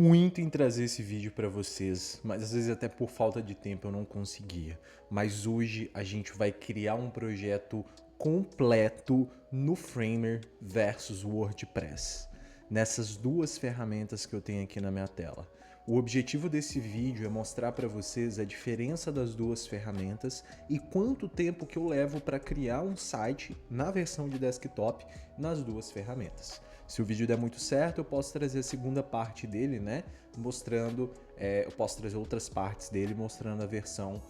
muito em trazer esse vídeo para vocês, mas às vezes até por falta de tempo eu não conseguia. Mas hoje a gente vai criar um projeto completo no Framer versus WordPress, nessas duas ferramentas que eu tenho aqui na minha tela. O objetivo desse vídeo é mostrar para vocês a diferença das duas ferramentas e quanto tempo que eu levo para criar um site na versão de desktop nas duas ferramentas. Se o vídeo der muito certo, eu posso trazer a segunda parte dele, né? Mostrando, eu posso trazer outras partes dele mostrando a versão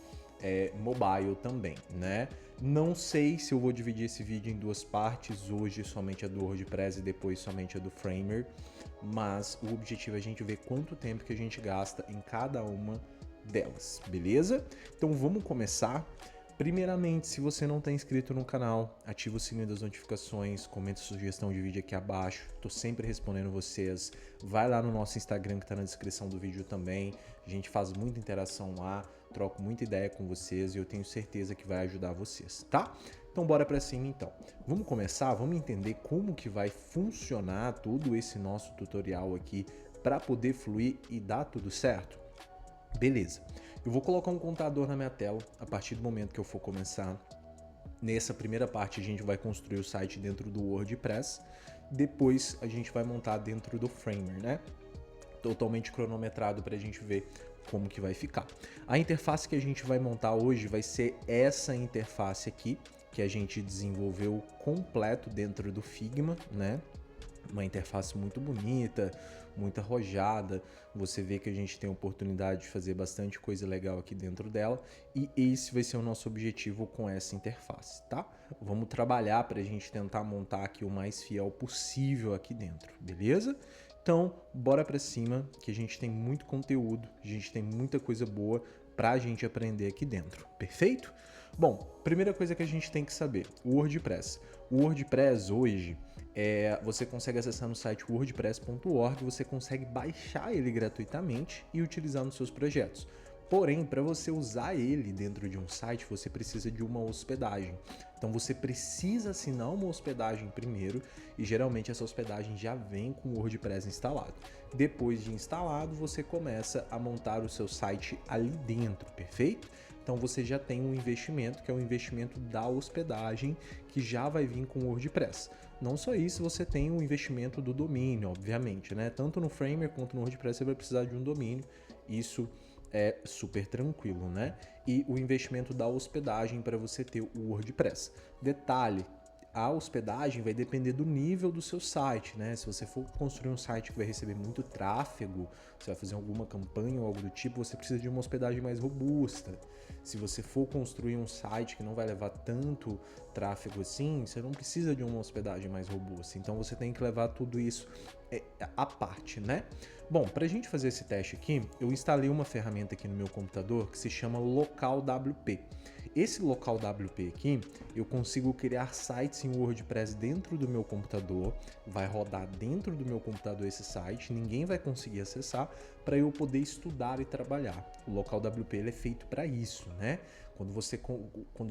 mobile também, né? Não sei se eu vou dividir esse vídeo em duas partes, hoje somente a do WordPress e depois somente a do Framer, mas o objetivo é a gente ver quanto tempo que a gente gasta em cada uma delas, beleza? Então vamos começar. Primeiramente, se você não está inscrito no canal, ativa o sininho das notificações, comenta sugestão de vídeo aqui abaixo, estou sempre respondendo vocês. Vai lá no nosso Instagram que está na descrição do vídeo também, a gente faz muita interação lá, troco muita ideia com vocês e eu tenho certeza que vai ajudar vocês, tá? Então bora para cima então. Vamos começar, vamos entender como que vai funcionar todo esse nosso tutorial aqui para poder fluir e dar tudo certo? Beleza. Eu vou colocar um contador na minha tela a partir do momento que eu for começar. Nessa primeira parte a gente vai construir o site dentro do WordPress, depois a gente vai montar dentro do Framer, né? Totalmente cronometrado para a gente ver como que vai ficar. A interface que a gente vai montar hoje vai ser essa interface aqui, que a gente desenvolveu completo dentro do Figma, né? Uma interface muito bonita, muito arrojada, você vê que a gente tem a oportunidade de fazer bastante coisa legal aqui dentro dela e esse vai ser o nosso objetivo com essa interface, tá? Vamos trabalhar para a gente tentar montar aqui o mais fiel possível aqui dentro, beleza? Então, bora para cima que a gente tem muito conteúdo, a gente tem muita coisa boa para a gente aprender aqui dentro, perfeito? Bom, primeira coisa que a gente tem que saber, o WordPress. O WordPress hoje, você consegue acessar no site wordpress.org, você consegue baixar ele gratuitamente e utilizar nos seus projetos. Porém, para você usar ele dentro de um site, você precisa de uma hospedagem. Então você precisa assinar uma hospedagem primeiro e geralmente essa hospedagem já vem com o WordPress instalado. Depois de instalado, você começa a montar o seu site ali dentro, perfeito? Então você já tem um investimento, que é o investimento da hospedagem, que já vai vir com o WordPress. Não só isso, você tem o investimento do domínio, obviamente, né? Tanto no Framer quanto no WordPress você vai precisar de um domínio, isso é super tranquilo, né? E o investimento da hospedagem para você ter o WordPress. Detalhe, a hospedagem vai depender do nível do seu site, né? Se você for construir um site que vai receber muito tráfego, você vai fazer alguma campanha ou algo do tipo, você precisa de uma hospedagem mais robusta. Se você for construir um site que não vai levar tanto tráfego assim, você não precisa de uma hospedagem mais robusta. Então você tem que levar tudo isso à parte, né? Bom, para a gente fazer esse teste aqui, eu instalei uma ferramenta aqui no meu computador que se chama LocalWP. Esse LocalWP aqui, eu consigo criar sites em WordPress dentro do meu computador, vai rodar dentro do meu computador esse site, ninguém vai conseguir acessar para eu poder estudar e trabalhar. O LocalWP ele é feito para isso, né? Quando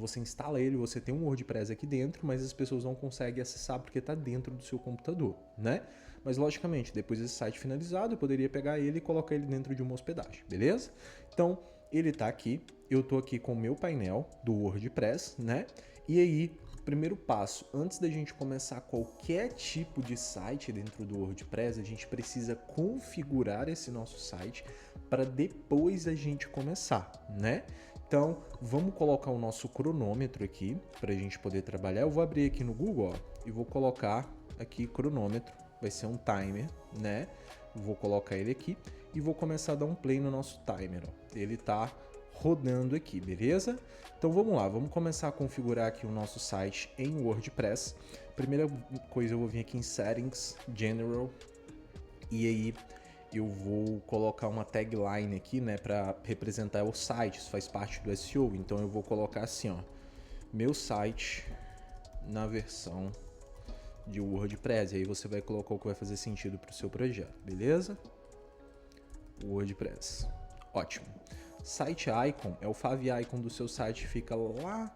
você instala ele, você tem um WordPress aqui dentro, mas as pessoas não conseguem acessar porque está dentro do seu computador, né? Mas logicamente, depois desse site finalizado, eu poderia pegar ele e colocar ele dentro de uma hospedagem, beleza? Então, ele está aqui, eu estou aqui com o meu painel do WordPress, né? E aí, primeiro passo, antes da gente começar qualquer tipo de site dentro do WordPress, a gente precisa configurar esse nosso site para depois a gente começar, né? Então, vamos colocar o nosso cronômetro aqui para a gente poder trabalhar. Eu vou abrir aqui no Google, ó, e vou colocar aqui cronômetro, vai ser um timer, né? Vou colocar ele aqui e vou começar a dar um play no nosso timer, ó. Ele tá rodando aqui, beleza? Então vamos lá, vamos começar a configurar aqui o nosso site em WordPress. Primeira coisa, eu vou vir aqui em Settings, General, e aí eu vou colocar uma tagline aqui, né, para representar o site, isso faz parte do SEO, então eu vou colocar assim, ó, meu site na versão de WordPress, e aí você vai colocar o que vai fazer sentido para o seu projeto, beleza? WordPress, ótimo. Site Icon é o favicon do seu site, fica lá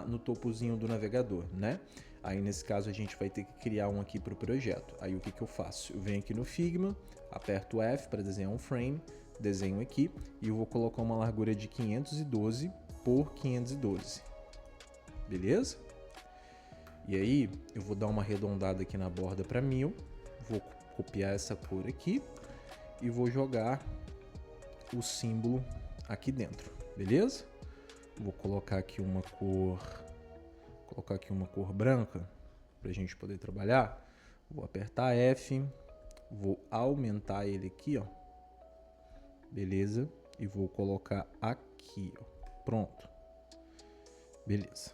no topozinho do navegador, né? Aí nesse caso a gente vai ter que criar um aqui para o projeto. Aí o que eu faço? Eu venho aqui no Figma, aperto F para desenhar um frame, desenho aqui e eu vou colocar uma largura de 512 por 512. Beleza? E aí eu vou dar uma arredondada aqui na borda para 1000, vou copiar essa cor aqui e vou jogar o símbolo aqui dentro, beleza? Vou colocar aqui uma cor branca para a gente poder trabalhar. Vou apertar F, vou aumentar ele aqui, ó, beleza? E vou colocar aqui, ó, pronto, beleza.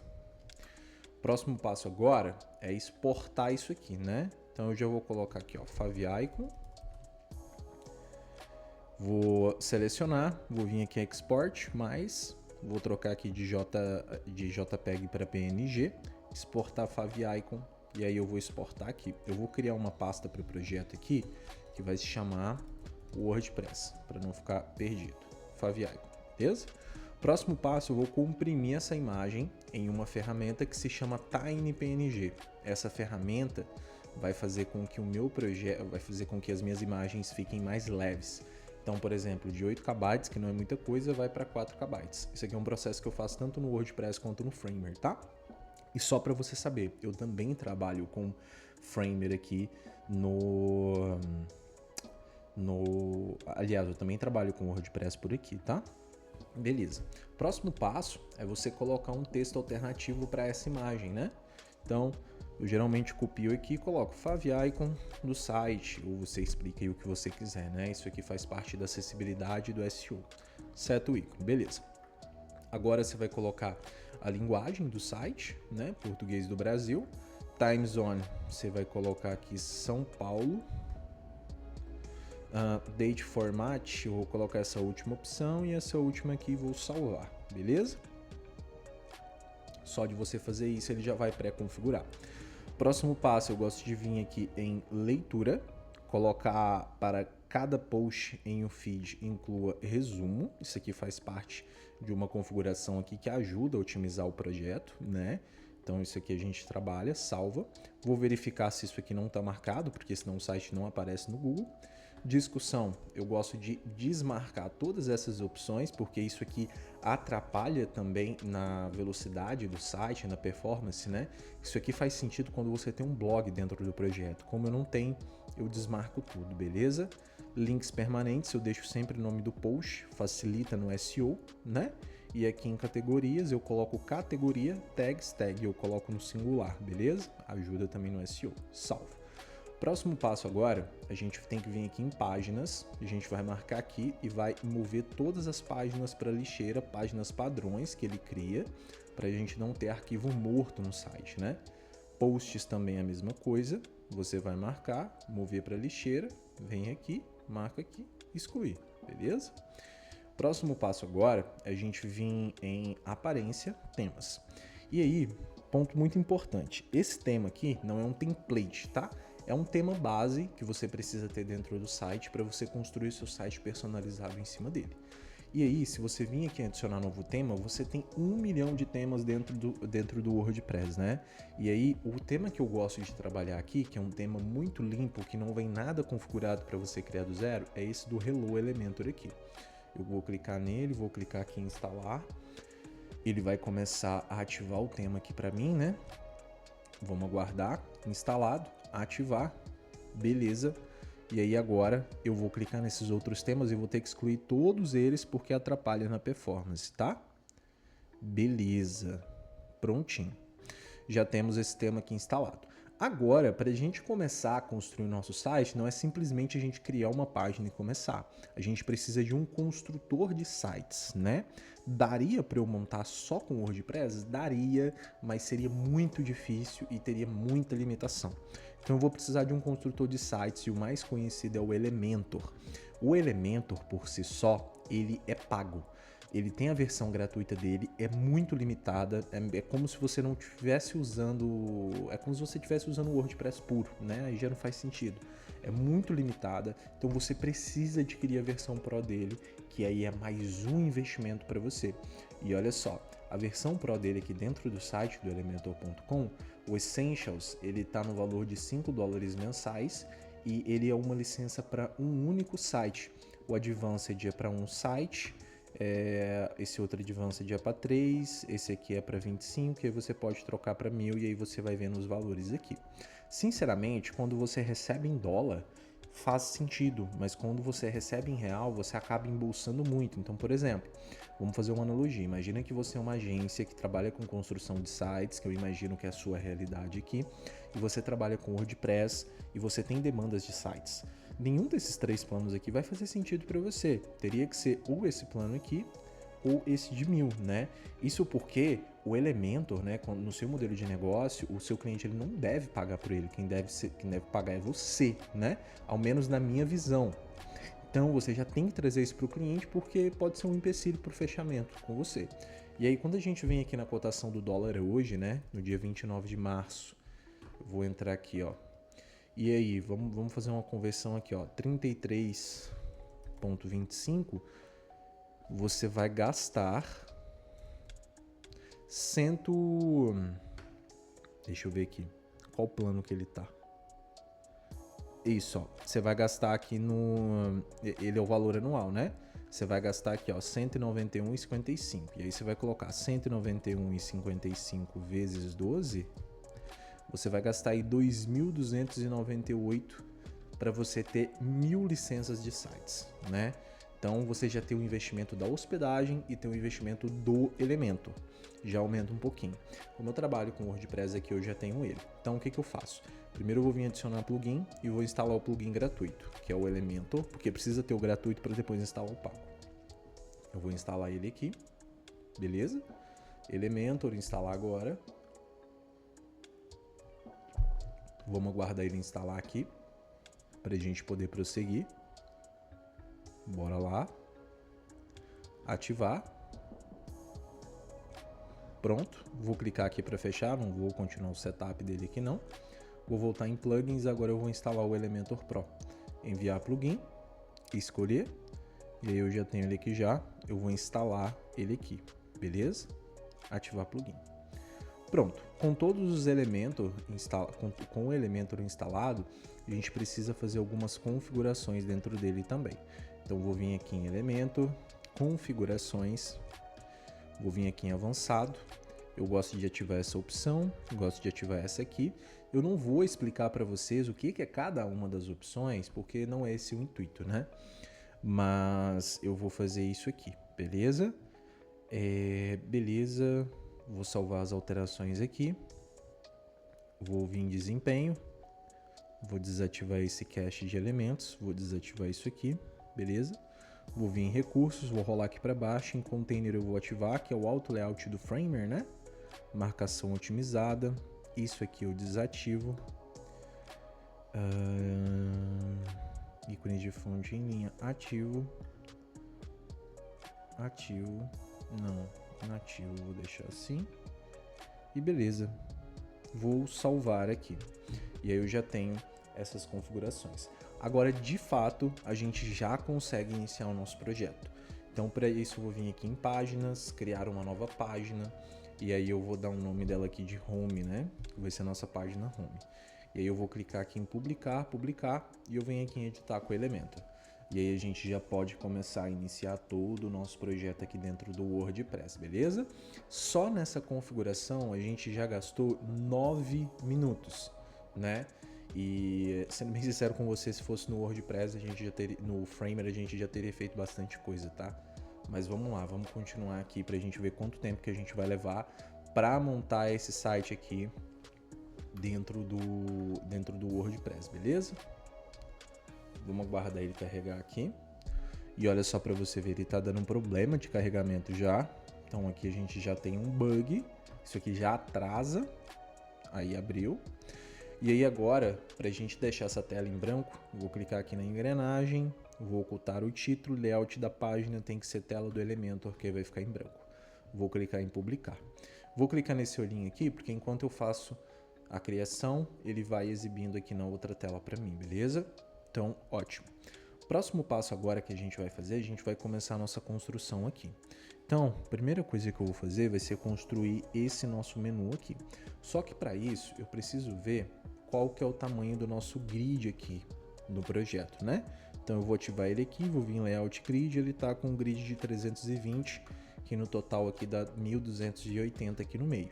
Próximo passo agora é exportar isso aqui, né? Então eu já vou colocar aqui, ó, favicon. Vou selecionar, vou vir aqui em Export, mais, vou trocar aqui de JPEG para PNG, exportar favicon, e aí eu vou exportar aqui. Eu vou criar uma pasta para o projeto aqui, que vai se chamar WordPress, para não ficar perdido. Favicon, beleza? Próximo passo, eu vou comprimir essa imagem em uma ferramenta que se chama TinyPNG. Essa ferramenta vai fazer com que o meu projeto, vai fazer com que as minhas imagens fiquem mais leves. Então, por exemplo, de 8 KB, que não é muita coisa, vai para 4 KB. Isso aqui é um processo que eu faço tanto no WordPress quanto no Framer, tá? E só para você saber, eu também trabalho com Framer aqui aliás, eu também trabalho com WordPress por aqui, tá? Beleza. Próximo passo é você colocar um texto alternativo para essa imagem, né? Então, eu geralmente copio aqui e coloco favicon do site, ou você explica aí o que você quiser, né? Isso aqui faz parte da acessibilidade do SEO. Seto o ícone, beleza. Agora você vai colocar a linguagem do site, né? Português do Brasil. Time zone, você vai colocar aqui São Paulo. Date format, eu vou colocar essa última opção e essa última aqui vou salvar, beleza? Só de você fazer isso ele já vai pré-configurar. Próximo passo, eu gosto de vir aqui em leitura, colocar para cada post em um feed inclua resumo. Isso aqui faz parte de uma configuração aqui que ajuda a otimizar o projeto, né? Então isso aqui a gente trabalha, salva. Vou verificar se isso aqui não está marcado, porque senão o site não aparece no Google. Discussão, eu gosto de desmarcar todas essas opções, porque isso aqui atrapalha também na velocidade do site, na performance, né? Isso aqui faz sentido quando você tem um blog dentro do projeto. Como eu não tenho, eu desmarco tudo, beleza? Links permanentes, eu deixo sempre o nome do post, facilita no SEO, né? E aqui em categorias eu coloco categoria, tags, tag eu coloco no singular, beleza? Ajuda também no SEO. Salvo. Próximo passo agora, a gente tem que vir aqui em páginas, a gente vai marcar aqui e vai mover todas as páginas para a lixeira, páginas padrões que ele cria, para a gente não ter arquivo morto no site, né? Posts também é a mesma coisa, você vai marcar, mover para a lixeira, vem aqui, marca aqui, excluir, beleza? Próximo passo agora é a gente vir em aparência, temas. E aí, ponto muito importante, esse tema aqui não é um template, tá? É um tema base que você precisa ter dentro do site para você construir seu site personalizável em cima dele. E aí, se você vir aqui adicionar novo tema, você tem 1 milhão de temas dentro do WordPress, né? E aí, o tema que eu gosto de trabalhar aqui, que é um tema muito limpo, que não vem nada configurado para você criar do zero, é esse do Hello Elementor aqui. Eu vou clicar nele, vou clicar aqui em instalar. Ele vai começar a ativar o tema aqui para mim, né? Vamos aguardar, instalado, ativar, beleza. E aí agora eu vou clicar nesses outros temas e vou ter que excluir todos eles porque atrapalha na performance, tá? Beleza, prontinho. Já temos esse tema aqui instalado. Agora, para a gente começar a construir o nosso site, não é simplesmente a gente criar uma página e começar. A gente precisa de um construtor de sites, né? Daria para eu montar só com WordPress? Daria, mas seria muito difícil e teria muita limitação. Então eu vou precisar de um construtor de sites e o mais conhecido é o Elementor. O Elementor, por si só, ele é pago. Ele tem a versão gratuita dele, é muito limitada, é como se você não estivesse usando, é como se você estivesse usando o WordPress puro, né? Aí já não faz sentido. É muito limitada, então você precisa adquirir a versão Pro dele, que aí é mais um investimento para você. E olha só, a versão Pro dele aqui dentro do site do Elementor.com O Essentials, ele tá no valor de $5 mensais e ele é uma licença para um único site. O Advanced é para um site, esse outro Advanced é para 3, esse aqui é para 25, e aí você pode trocar para 1.000 e aí você vai vendo os valores aqui. Sinceramente, quando você recebe em dólar, faz sentido, mas quando você recebe em real, você acaba embolsando muito. Então, por exemplo, vamos fazer uma analogia. Imagina que você é uma agência que trabalha com construção de sites, que eu imagino que é a sua realidade aqui, e você trabalha com WordPress e você tem demandas de sites. Nenhum desses 3 planos aqui vai fazer sentido para você. Teria que ser ou esse plano aqui ou esse de 1.000, né? Isso porque o Elementor, né, no seu modelo de negócio, o seu cliente ele não deve pagar por ele, quem deve pagar é você, né? Ao menos na minha visão. Então você já tem que trazer isso para o cliente porque pode ser um empecilho para o fechamento com você. E aí quando a gente vem aqui na cotação do dólar hoje, né, no dia 29 de março, eu vou entrar aqui, ó. E aí, vamos fazer uma conversão aqui, ó, 33,25, você vai gastar deixa eu ver aqui, qual plano que ele tá. Isso, ó, você vai gastar aqui ele é o valor anual, né? Você vai gastar aqui, ó, 191,55. E aí você vai colocar 191,55 vezes 12, você vai gastar aí 2.298 para você ter 1.000 licenças de sites, né? Então você já tem o investimento da hospedagem e tem o investimento do Elementor. Já aumenta um pouquinho. Como eu trabalho com WordPress aqui, eu já tenho ele. Então o que eu faço? Primeiro eu vou vir adicionar plugin e vou instalar o plugin gratuito, que é o Elementor, porque precisa ter o gratuito para depois instalar o pago. Eu vou instalar ele aqui, beleza? Elementor, instalar agora. Vamos aguardar ele instalar aqui para a gente poder prosseguir. Bora lá. Ativar. Pronto. Vou clicar aqui para fechar. Não vou continuar o setup dele aqui não. Vou voltar em plugins. Agora eu vou instalar o Elementor Pro. Enviar plugin. Escolher. E aí eu já tenho ele aqui já. Eu vou instalar ele aqui. Beleza? Ativar plugin. Pronto, com todos os Elementor com o Elementor instalado, a gente precisa fazer algumas configurações dentro dele também. Então vou vir aqui em Elementor, configurações, vou vir aqui em avançado. Eu gosto de ativar essa opção, gosto de ativar essa aqui. Eu não vou explicar para vocês o que é cada uma das opções, porque não é esse o intuito, né? Mas eu vou fazer isso aqui, beleza? Beleza. Vou salvar as alterações aqui. Vou vir em desempenho. Vou desativar esse cache de elementos. Vou desativar isso aqui. Beleza? Vou vir em recursos. Vou rolar aqui para baixo. Em container eu vou ativar, que é o auto layout do Framer, né? Marcação otimizada. Isso aqui eu desativo. Ícone de fonte em linha ativo. Ativo. Não. Nativo, vou deixar assim. E beleza. Vou salvar aqui. E aí eu já tenho essas configurações. Agora, de fato, a gente já consegue iniciar o nosso projeto. Então, para isso, eu vou vir aqui em páginas, criar uma nova página. E aí eu vou dar um nome dela aqui de home, né? Vai ser a nossa página home. E aí eu vou clicar aqui em publicar, e eu venho aqui em editar com o Elementor. E aí a gente já pode começar a iniciar todo o nosso projeto aqui dentro do WordPress, beleza? Só nessa configuração a gente já gastou 9 minutos, né? E sendo bem sincero com você, se fosse no WordPress, no Framer a gente já teria feito bastante coisa, tá? Mas vamos lá, vamos continuar aqui pra gente ver quanto tempo que a gente vai levar para montar esse site aqui dentro do WordPress, beleza? Vamos aguardar ele carregar aqui. E olha só para você ver, ele tá dando um problema de carregamento já. Então aqui a gente já tem um bug. Isso aqui já atrasa. Aí abriu. E aí agora, para a gente deixar essa tela em branco, vou clicar aqui na engrenagem, vou ocultar o título, layout da página tem que ser tela do Elementor, que aí vai ficar em branco. Vou clicar em publicar. Vou clicar nesse olhinho aqui, porque enquanto eu faço a criação, ele vai exibindo aqui na outra tela para mim, beleza? Então, ótimo. Próximo passo agora que a gente vai fazer, a gente vai começar a nossa construção aqui. Então, a primeira coisa que eu vou fazer vai ser construir esse nosso menu aqui. Só que para isso, eu preciso ver qual que é o tamanho do nosso grid aqui no projeto, né? Então eu vou ativar ele aqui, vou vir em Layout Grid, ele tá com um grid de 320, que no total aqui dá 1280 aqui no meio.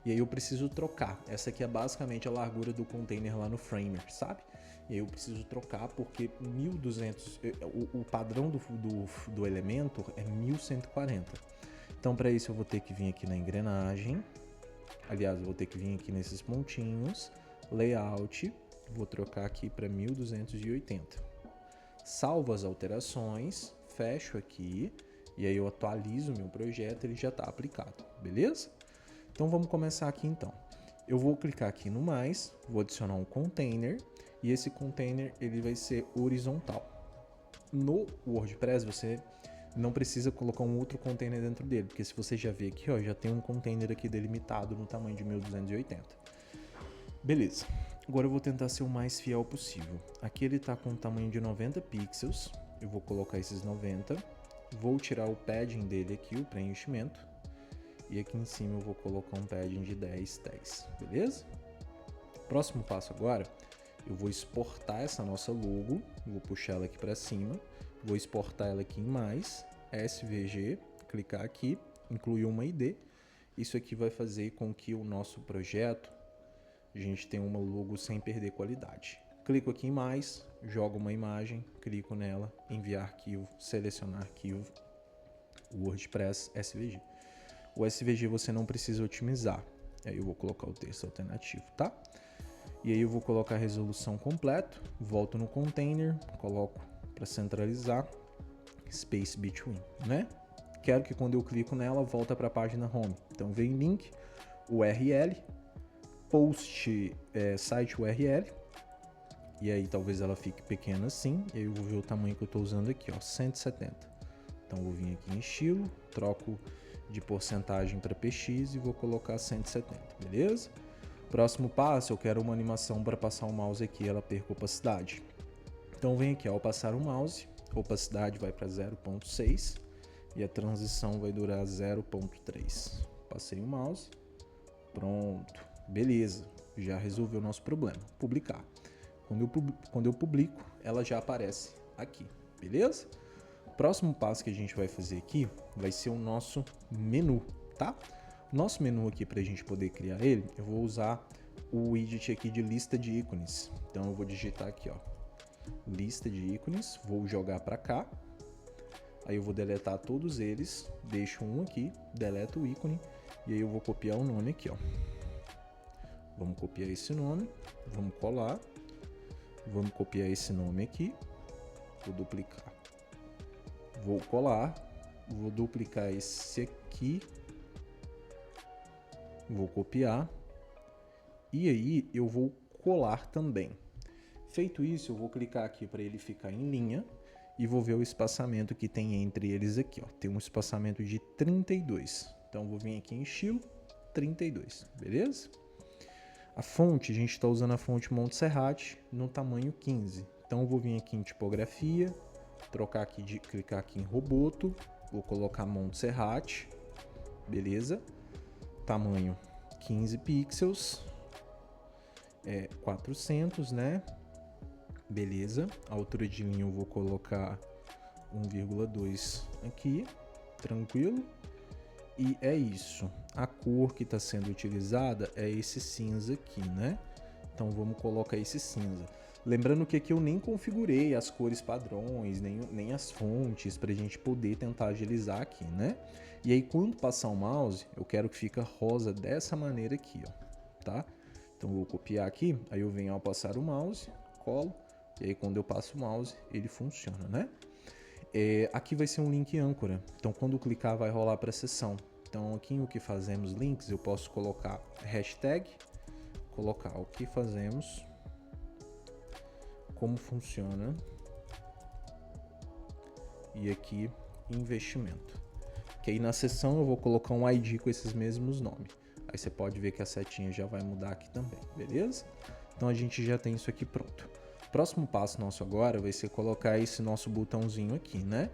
E aí eu preciso trocar. Essa aqui é basicamente a largura do container lá no Framer, sabe? E aí eu preciso trocar porque 1200, o padrão do elemento é 1140. Então para isso eu vou ter que vir aqui na engrenagem. Aliás, eu vou ter que vir aqui nesses pontinhos, Layout, vou trocar aqui para 1280. Salvo as alterações, fecho aqui e aí eu atualizo o meu projeto, ele já está aplicado, beleza? Então vamos começar aqui então. Eu vou clicar aqui no mais, vou adicionar um container e esse container ele vai ser horizontal. No WordPress você não precisa colocar um outro container dentro dele, porque se você já vê aqui, ó, já tem um container aqui delimitado no tamanho de 1280. Beleza. Agora eu vou tentar ser o mais fiel possível. Aqui ele está com um tamanho de 90 pixels. Eu vou colocar esses 90. Vou tirar o padding dele aqui, o preenchimento. E aqui em cima eu vou colocar um padding de 10, 10. Beleza? Próximo passo agora, eu vou exportar essa nossa logo. Vou puxar ela aqui para cima. Vou exportar ela aqui em mais. SVG. Clicar aqui. Incluir uma ID. Isso aqui vai fazer com que o nosso projeto a gente tem uma logo sem perder qualidade. Clico aqui em mais, jogo uma imagem, clico nela, enviar arquivo, selecionar arquivo, WordPress SVG. O SVG você não precisa otimizar. Aí eu vou colocar o texto alternativo, tá? E aí eu vou colocar a resolução completo, volto no container, coloco para centralizar, space between, né? Quero que quando eu clico nela, volta para a página home. Então vem link, URL, post site URL, e aí talvez ela fique pequena assim, e aí eu vou ver o tamanho que eu estou usando aqui, ó, 170. Então vou vir aqui em estilo, troco de porcentagem para PX e vou colocar 170, beleza? Próximo passo, eu quero uma animação para passar o mouse aqui, ela perca opacidade. Então vem aqui, ó, ao passar o mouse, a opacidade vai para 0.6 e a transição vai durar 0.3. Passei o mouse, pronto. Beleza, já resolveu o nosso problema. Publicar. Quando eu publico, ela já aparece aqui, beleza? Próximo passo que a gente vai fazer aqui vai ser o nosso menu, tá? O nosso menu aqui, para a gente poder criar ele, eu vou usar o widget aqui de lista de ícones. Então eu vou digitar aqui, ó, lista de ícones, vou jogar para cá. Aí eu vou deletar todos eles, deixo um aqui, deleto o ícone e aí eu vou copiar o nome aqui, ó. Vamos copiar esse nome, vamos colar, vamos copiar esse nome aqui, vou duplicar, vou colar, vou duplicar esse aqui, vou copiar e aí eu vou colar também. Feito isso, eu vou clicar aqui para ele ficar em linha e vou ver o espaçamento que tem entre eles aqui, ó. Tem um espaçamento de 32, então vou vir aqui em estilo 32, beleza? A fonte, a gente está usando a fonte Montserrat no tamanho 15. Então eu vou vir aqui em tipografia, trocar aqui clicar aqui em Roboto, vou colocar Montserrat, beleza? Tamanho 15 pixels, 400, né? Beleza. A altura de linha eu vou colocar 1,2 aqui, tranquilo. E é isso. A cor que está sendo utilizada é esse cinza aqui, né? Então vamos colocar esse cinza. Lembrando que aqui eu nem configurei as cores padrões, nem as fontes, para a gente poder tentar agilizar aqui, né? E aí quando passar o mouse, eu quero que fique rosa dessa maneira aqui, ó, tá? Então eu vou copiar aqui, aí eu venho ao passar o mouse, colo, e aí quando eu passo o mouse, ele funciona, né? Aqui vai ser um link âncora, então quando clicar vai rolar para a seção. Então aqui no que fazemos links eu posso colocar hashtag, colocar o que fazemos, como funciona e aqui investimento. Que aí na seção eu vou colocar um ID com esses mesmos nomes. Aí você pode ver que a setinha já vai mudar aqui também, beleza? Então a gente já tem isso aqui pronto. Próximo passo nosso agora vai ser colocar esse nosso botãozinho aqui, né?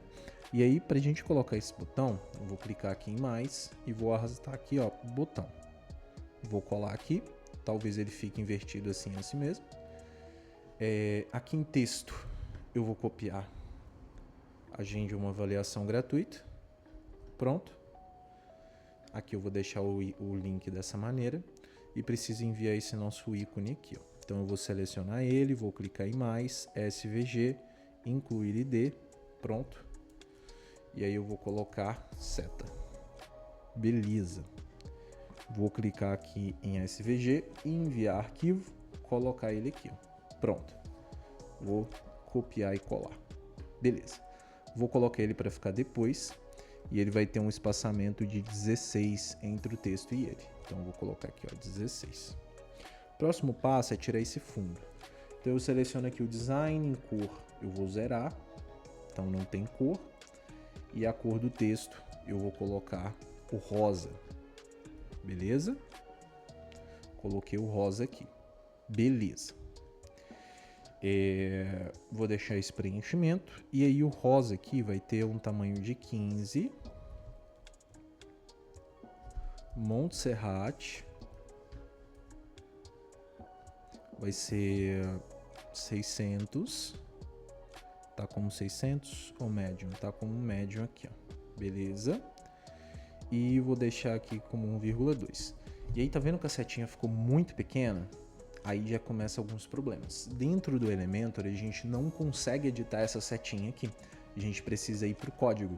E aí, pra gente colocar esse botão, eu vou clicar aqui em mais e vou arrastar aqui, ó, botão. Vou colar aqui, talvez ele fique invertido assim mesmo. Aqui em texto, eu vou copiar. Agende uma avaliação gratuita. Pronto. Aqui eu vou deixar o link dessa maneira. E preciso enviar esse nosso ícone aqui, ó. Então eu vou selecionar ele, vou clicar em mais, SVG, incluir ID, pronto. E aí eu vou colocar seta. Beleza. Vou clicar aqui em SVG, enviar arquivo, colocar ele aqui, ó. Pronto. Vou copiar e colar. Beleza. Vou colocar ele para ficar depois. E ele vai ter um espaçamento de 16 entre o texto e ele. Então eu vou colocar aqui, ó, 16. Próximo passo é tirar esse fundo. Então eu seleciono aqui o design em cor, eu vou zerar. Então não tem cor. E a cor do texto eu vou colocar o rosa. Beleza? Coloquei o rosa aqui. Beleza. Vou deixar esse preenchimento. E aí o rosa aqui vai ter um tamanho de 15. Montserrat. Vai ser 600. Tá como 600 ou médium? Tá como médium aqui, ó. Beleza. E vou deixar aqui como 1,2. E aí tá vendo que a setinha ficou muito pequena? Aí já começa alguns problemas. Dentro do Elementor, a gente não consegue editar essa setinha aqui. A gente precisa ir para o código.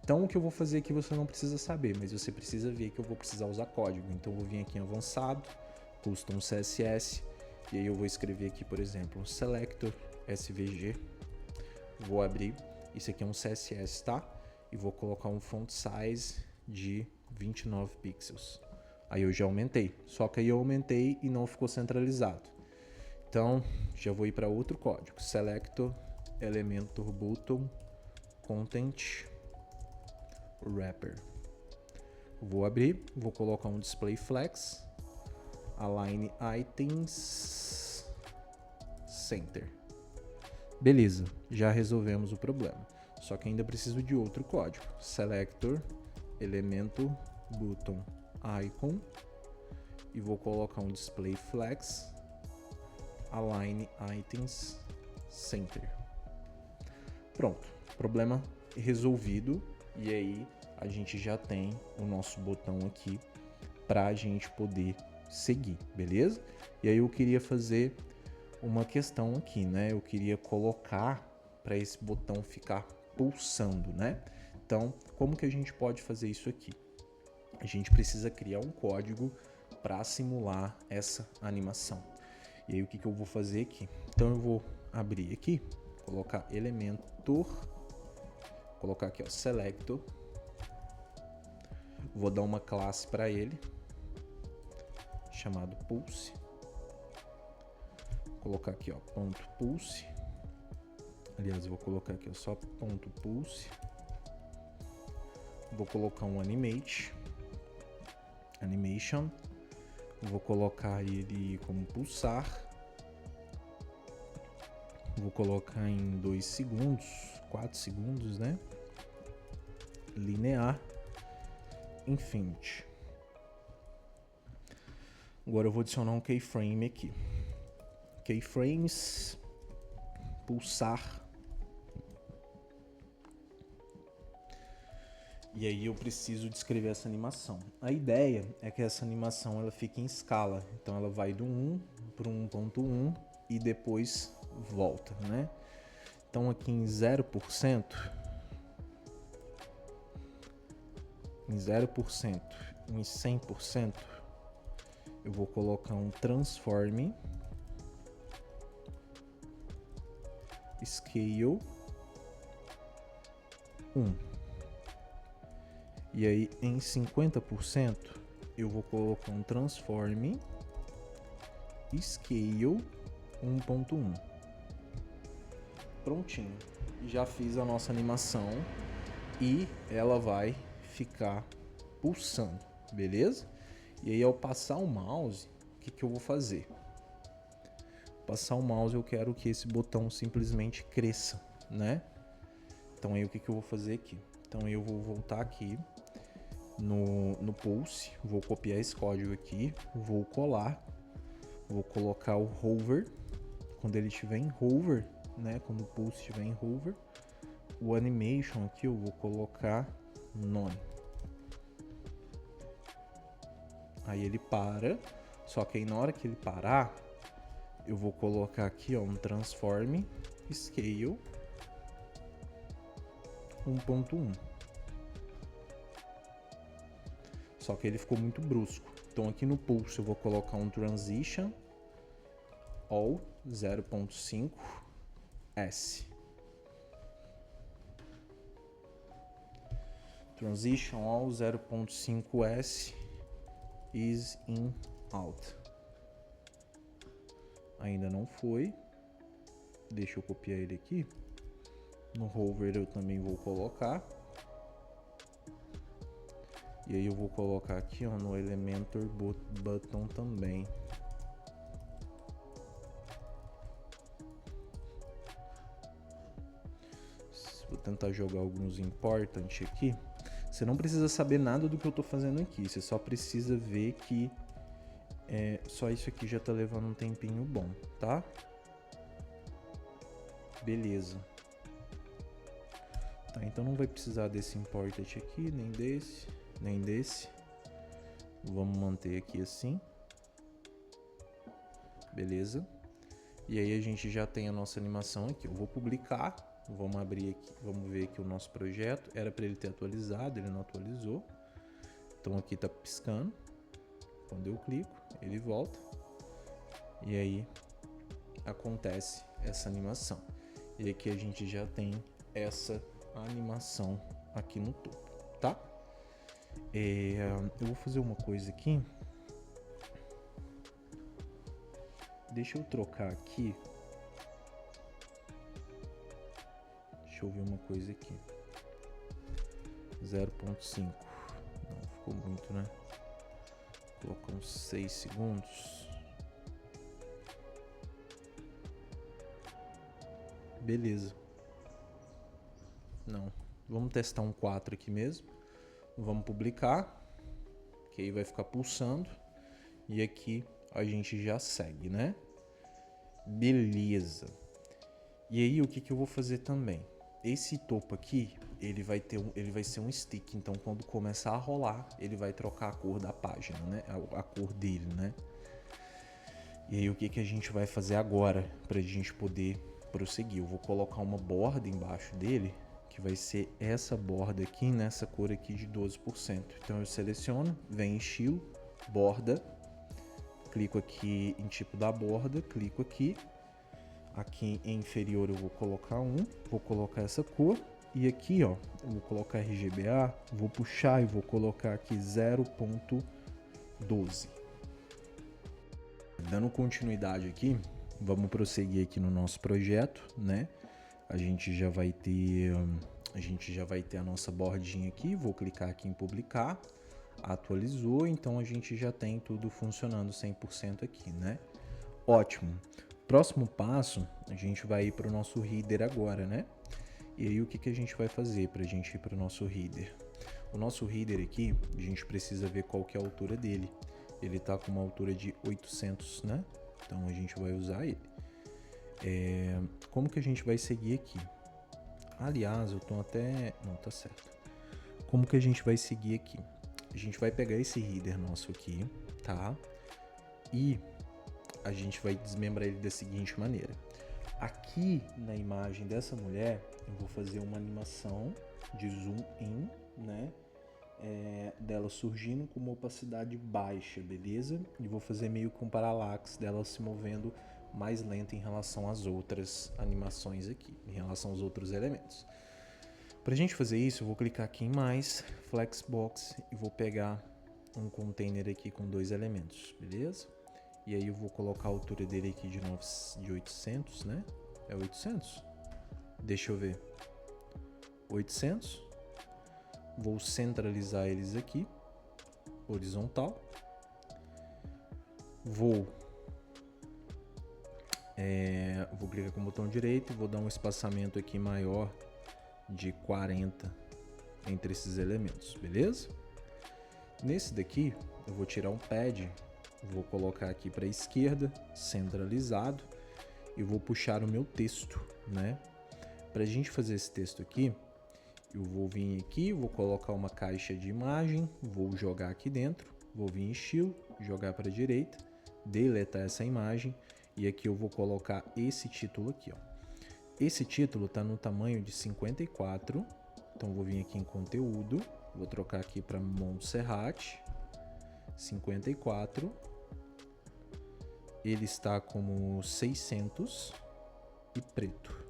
Então, o que eu vou fazer aqui você não precisa saber, mas você precisa ver que eu vou precisar usar código. Então, eu vou vir aqui em Avançado, Custom CSS, e aí eu vou escrever aqui, por exemplo, Selector SVG. Vou abrir. Isso aqui é um CSS, tá? E vou colocar um font size de 29 pixels. Aí eu já aumentei, só que aí eu aumentei e não ficou centralizado. Então, já vou ir para outro código. Selector, Elementor Button, Content, Wrapper. Vou abrir, vou colocar um Display Flex, Align Items, Center. Beleza, já resolvemos o problema. Só que ainda preciso de outro código. Selector, Elementor Button, Icon, e vou colocar um Display Flex, Align Items, Center. Pronto, problema resolvido. E aí a gente já tem o nosso botão aqui para a gente poder seguir, beleza? E aí eu queria fazer uma questão aqui, né? Eu queria colocar para esse botão ficar pulsando, né? Então, como que a gente pode fazer isso aqui? A gente precisa criar um código para simular essa animação. E aí o que eu vou fazer aqui? Então eu vou abrir aqui, colocar Elementor, colocar aqui, ó, Selector, vou dar uma classe para ele chamado Pulse, colocar aqui, ó, ponto Pulse. Aliás, eu vou colocar aqui, ó, só ponto Pulse. Vou colocar um Animation, vou colocar ele como pulsar, vou colocar em 2 segundos, 4 segundos, né? Linear, Infinity. Agora eu vou adicionar um keyframe aqui. Keyframes, pulsar. E aí eu preciso descrever essa animação. A ideia é que essa animação ela fique em escala. Então ela vai do 1 para 1.1 e depois volta, né? Então aqui em 0%, em 100%, eu vou colocar um transform scale 1. E aí em 50% eu vou colocar um transform scale 1.1. Prontinho. Já fiz a nossa animação e ela vai ficar pulsando, beleza? E aí ao passar o mouse, o que eu vou fazer? passar o mouse, eu quero que esse botão simplesmente cresça, né? Então aí o que eu vou fazer aqui? Então eu vou voltar aqui no Pulse, vou copiar esse código aqui, vou colar, vou colocar o hover, quando ele estiver em hover, né? Quando o Pulse estiver em hover, o animation aqui eu vou colocar none. Aí ele para, só que aí na hora que ele parar, eu vou colocar aqui, ó, um transform scale 1.1. Só que ele ficou muito brusco. Então aqui no pulse eu vou colocar um transition all 0.5 S. Transition all 0.5 S is in out. Ainda não foi. Deixa eu copiar ele aqui. No hover eu também vou colocar. E aí eu vou colocar aqui, ó, no Elementor button também. Vou tentar jogar alguns important aqui. Você não precisa saber nada do que eu tô fazendo aqui. Você só precisa ver que só isso aqui já tá levando um tempinho bom, tá? Beleza. Tá, então não vai precisar desse important aqui, nem desse, nem desse. Vamos manter aqui assim. Beleza. E aí a gente já tem a nossa animação aqui. Eu vou publicar. Vamos abrir aqui, vamos ver aqui o nosso projeto. Era para ele ter atualizado, ele não atualizou. Então aqui tá piscando. Quando eu clico, ele volta. E aí acontece essa animação. E aqui a gente já tem essa animação aqui no topo, tá? Eu vou fazer uma coisa aqui. Deixa eu trocar aqui. Deixa eu ver uma coisa aqui. 0.5. Não, ficou muito, né? Vou colocar uns 6 segundos. Beleza. Não. Vamos testar um 4 aqui mesmo. Vamos publicar. Que aí vai ficar pulsando. E aqui a gente já segue, né? Beleza. E aí o que eu vou fazer também? Esse topo aqui, ele vai ser um stick, então quando começar a rolar, ele vai trocar a cor da página, né? A cor dele, né? E aí o que a gente vai fazer agora pra gente poder prosseguir? Eu vou colocar uma borda embaixo dele, que vai ser essa borda aqui, nessa cor aqui de 12%. Então eu seleciono, vem em estilo, borda, clico aqui em tipo da borda, clico aqui. Aqui em inferior eu vou colocar vou colocar essa cor. E aqui, ó, eu vou colocar RGBA, vou puxar e vou colocar aqui 0.12. Dando continuidade aqui, vamos prosseguir aqui no nosso projeto, né? A gente já vai ter a nossa bordinha aqui, vou clicar aqui em publicar, atualizou, então a gente já tem tudo funcionando 100% aqui, né? Ótimo. Próximo passo, a gente vai ir para o nosso header agora, né? E aí o que a gente vai fazer para a gente ir para o nosso header? O nosso header aqui, a gente precisa ver qual que é a altura dele. Ele tá com uma altura de 800, né? Então a gente vai usar ele. Como que a gente vai seguir aqui? Aliás, eu tô até... Não, tá certo. Como que a gente vai seguir aqui? A gente vai pegar esse header nosso aqui, tá? E a gente vai desmembrar ele da seguinte maneira. Aqui na imagem dessa mulher, eu vou fazer uma animação de zoom in, né? Dela surgindo com uma opacidade baixa, beleza? E vou fazer meio que um paralaxe dela se movendo mais lenta em relação às outras animações aqui, em relação aos outros elementos. Para a gente fazer isso, eu vou clicar aqui em mais, Flexbox, e vou pegar um container aqui com 2 elementos, beleza? E aí eu vou colocar a altura dele aqui de 800, né? É 800? Deixa eu ver. 800. Vou centralizar eles aqui. Horizontal. Vou Vou clicar com o botão direito e vou dar um espaçamento aqui maior de 40 entre esses elementos, beleza? Nesse daqui, eu vou tirar um pad, vou colocar aqui para a esquerda, centralizado, e vou puxar o meu texto, né? Para a gente fazer esse texto aqui, eu vou vir aqui, vou colocar uma caixa de imagem, vou jogar aqui dentro, vou vir em estilo, jogar para a direita, deletar essa imagem, e aqui eu vou colocar esse título aqui, ó. Esse título está no tamanho de 54, então vou vir aqui em conteúdo, vou trocar aqui para Montserrat, 54, ele está como 600 e preto.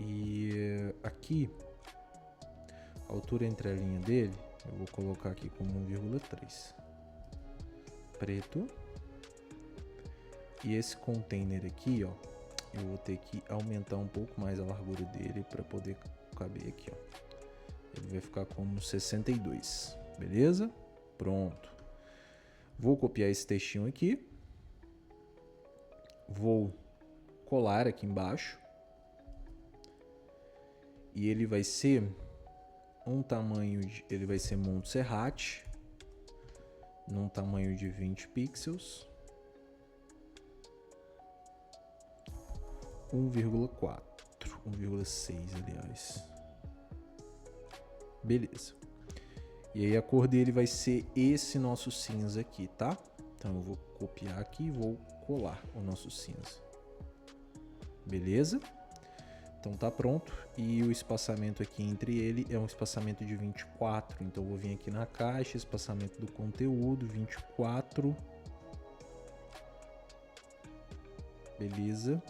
E aqui, a altura entre a linha dele, eu vou colocar aqui como 1,3. Preto. E esse container aqui, ó, eu vou ter que aumentar um pouco mais a largura dele para poder caber aqui, ó. Ele vai ficar como 62, beleza? Pronto. Vou copiar esse textinho aqui. Vou colar aqui embaixo. E ele vai ser um tamanho de, ele vai ser Montserrat num tamanho de 20 pixels, 1,4, 1,6 aliás. Beleza. E aí a cor dele vai ser esse nosso cinza aqui, tá? Então eu vou copiar aqui e vou colar o nosso cinza. Beleza? Então tá pronto, e o espaçamento aqui entre ele é um espaçamento de 24, então eu vou vir aqui na caixa, espaçamento do conteúdo, 24, beleza,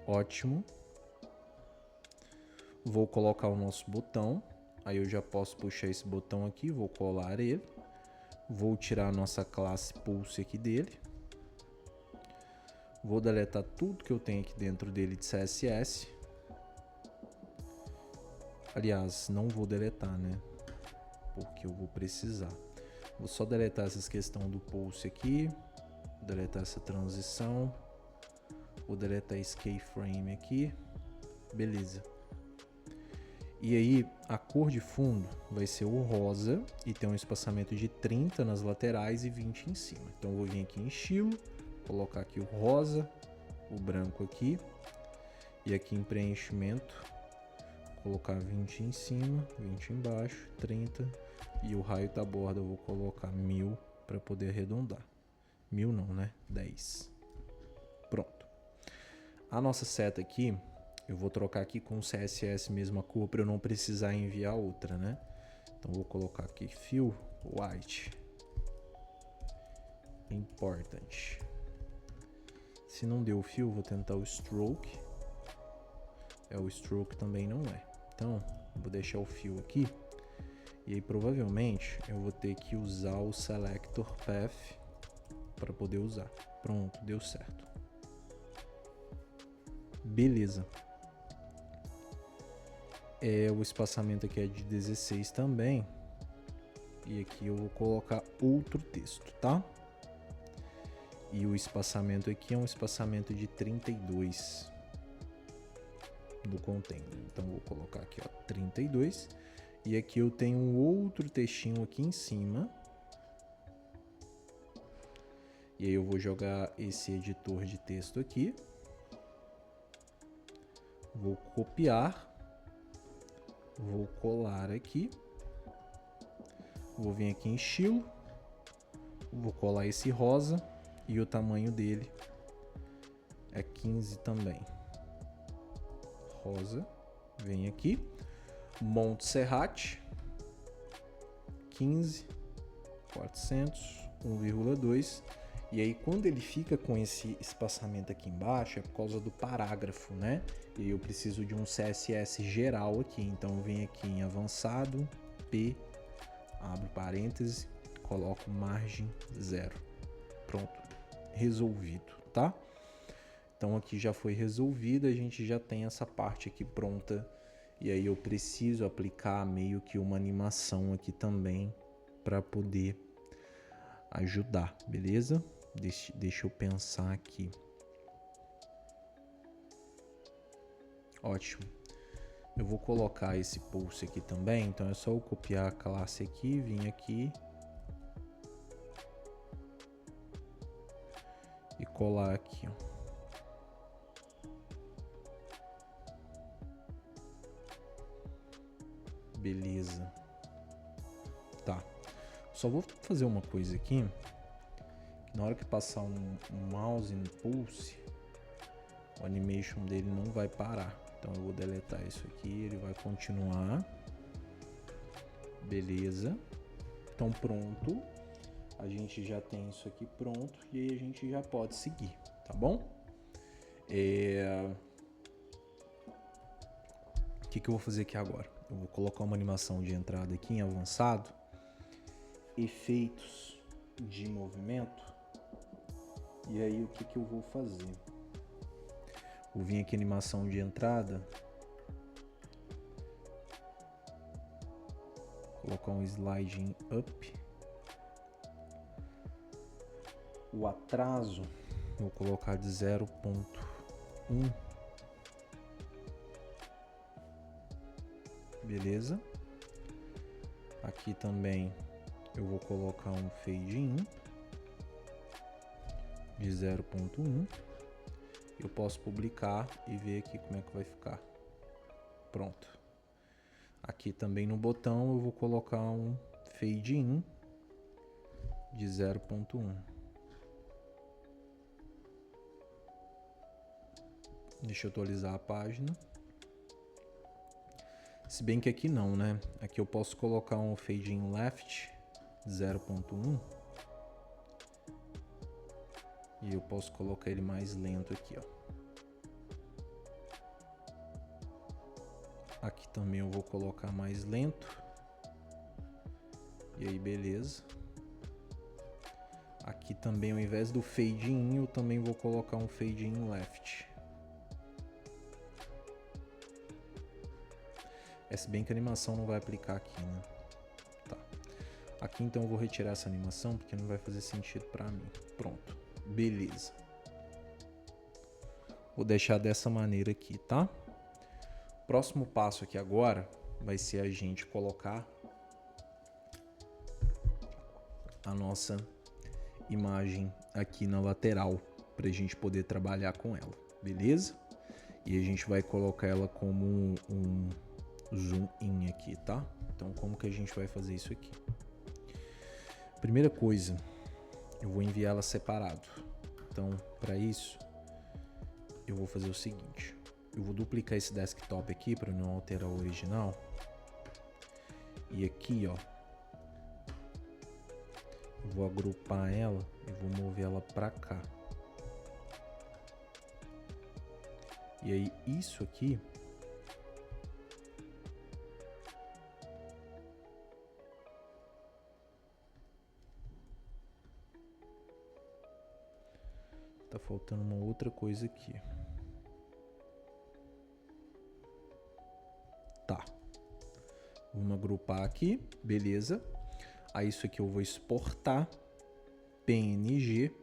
ótimo, vou colocar o nosso botão, aí eu já posso puxar esse botão aqui, vou colar ele, vou tirar a nossa classe Pulse aqui dele, vou deletar tudo que eu tenho aqui dentro dele de CSS. Aliás, não vou deletar, né? Porque eu vou precisar. Vou só deletar essas questões do pulse aqui. Deletar essa transição. Vou deletar esse keyframe aqui. Beleza. E aí, a cor de fundo vai ser o rosa. E tem um espaçamento de 30 nas laterais e 20 em cima. Então eu vou vir aqui em estilo. Colocar aqui o rosa, o branco aqui, e aqui em preenchimento, colocar 20 em cima, 20 embaixo, 30, e o raio da borda eu vou colocar 1000 para poder arredondar. 1000 não, né? 10. Pronto. A nossa seta aqui, eu vou trocar aqui com o CSS mesma cor para eu não precisar enviar outra, né? Então vou colocar aqui fill white important. Se não deu o fio, vou tentar o stroke. O stroke também não é. Então, vou deixar o fio aqui. E aí, provavelmente, eu vou ter que usar o selector path para poder usar. Pronto, deu certo. Beleza. O espaçamento aqui é de 16 também. E aqui eu vou colocar outro texto, tá? E o espaçamento aqui é um espaçamento de 32 do container. Então vou colocar aqui, ó, 32. E aqui eu tenho um outro textinho aqui em cima. E aí eu vou jogar esse editor de texto aqui. Vou copiar. Vou colar aqui. Vou vir aqui em estilo. Vou colar esse rosa. E o tamanho dele é 15 também. Rosa. Vem aqui. Montserrat. 15. 400. 1,2. E aí quando ele fica com esse espaçamento aqui embaixo é por causa do parágrafo, né? E aí eu preciso de um CSS geral aqui. Então eu venho aqui em avançado. P. Abro parênteses. Coloco margem 0. Pronto. Resolvido, tá? Então aqui já foi resolvido, a gente já tem essa parte aqui pronta e aí eu preciso aplicar meio que uma animação aqui também para poder ajudar, beleza? Deixa eu pensar aqui. Ótimo. Eu vou colocar esse pulse aqui também, então é só eu copiar a classe aqui, vir aqui e colar aqui, ó. Beleza. Tá. Só vou fazer uma coisa aqui. Na hora que passar um mouse no pulse, o animation dele não vai parar. Então eu vou deletar isso aqui, ele vai continuar. Beleza. Então pronto. A gente já tem isso aqui pronto e aí a gente já pode seguir, tá bom? O que eu vou fazer aqui agora? Eu vou colocar uma animação de entrada aqui em avançado. Efeitos de movimento. E aí o que eu vou fazer? Vou vir aqui animação de entrada. Colocar um sliding up. O atraso vou colocar de 0.1. Beleza? Aqui também eu vou colocar um fade in de 0.1. Eu posso publicar e ver aqui como é que vai ficar. Pronto. Aqui também no botão eu vou colocar um fade in de 0.1. Deixa eu atualizar a página. Se bem que aqui não, né? Aqui eu posso colocar um fade in left 0.1 e eu posso colocar ele mais lento aqui, ó. Aqui também eu vou colocar mais lento. E aí, beleza. Aqui também, ao invés do fade in, eu também vou colocar um fade in left. Se bem que a animação não vai aplicar aqui, né? Tá. Aqui então eu vou retirar essa animação porque não vai fazer sentido pra mim. Pronto. Beleza. Vou deixar dessa maneira aqui, tá? Próximo passo aqui agora vai ser a gente colocar a nossa imagem aqui na lateral pra gente poder trabalhar com ela, beleza? E a gente vai colocar ela como um zoom in aqui, tá? Então como que a gente vai fazer isso aqui? Primeira coisa, eu vou enviá-la separado. Então, para isso, eu vou fazer o seguinte. Eu vou duplicar esse desktop aqui para não alterar o original. E aqui, ó, eu vou agrupar ela e vou mover ela para cá. E aí, isso aqui tá faltando uma outra coisa aqui. Tá. Vamos agrupar aqui, beleza. Aí isso aqui eu vou exportar PNG.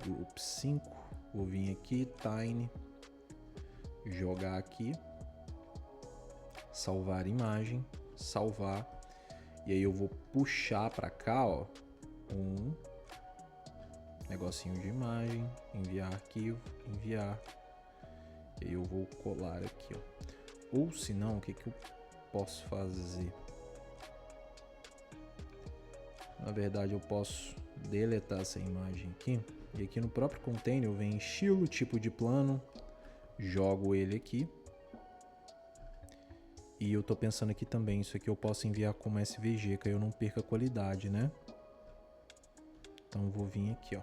Group 5. Vou vir aqui, Tiny. Jogar aqui. Salvar imagem. Salvar. E aí eu vou puxar para cá, ó, um negocinho de imagem, enviar arquivo, enviar. E aí eu vou colar aqui, ó. Ou se não, o que eu posso fazer? Na verdade, eu posso deletar essa imagem aqui. E aqui no próprio container eu venho em estilo, tipo de plano, jogo ele aqui. E eu tô pensando aqui também, isso aqui eu posso enviar como SVG, que aí eu não perca a qualidade, né? Então eu vou vir aqui, ó.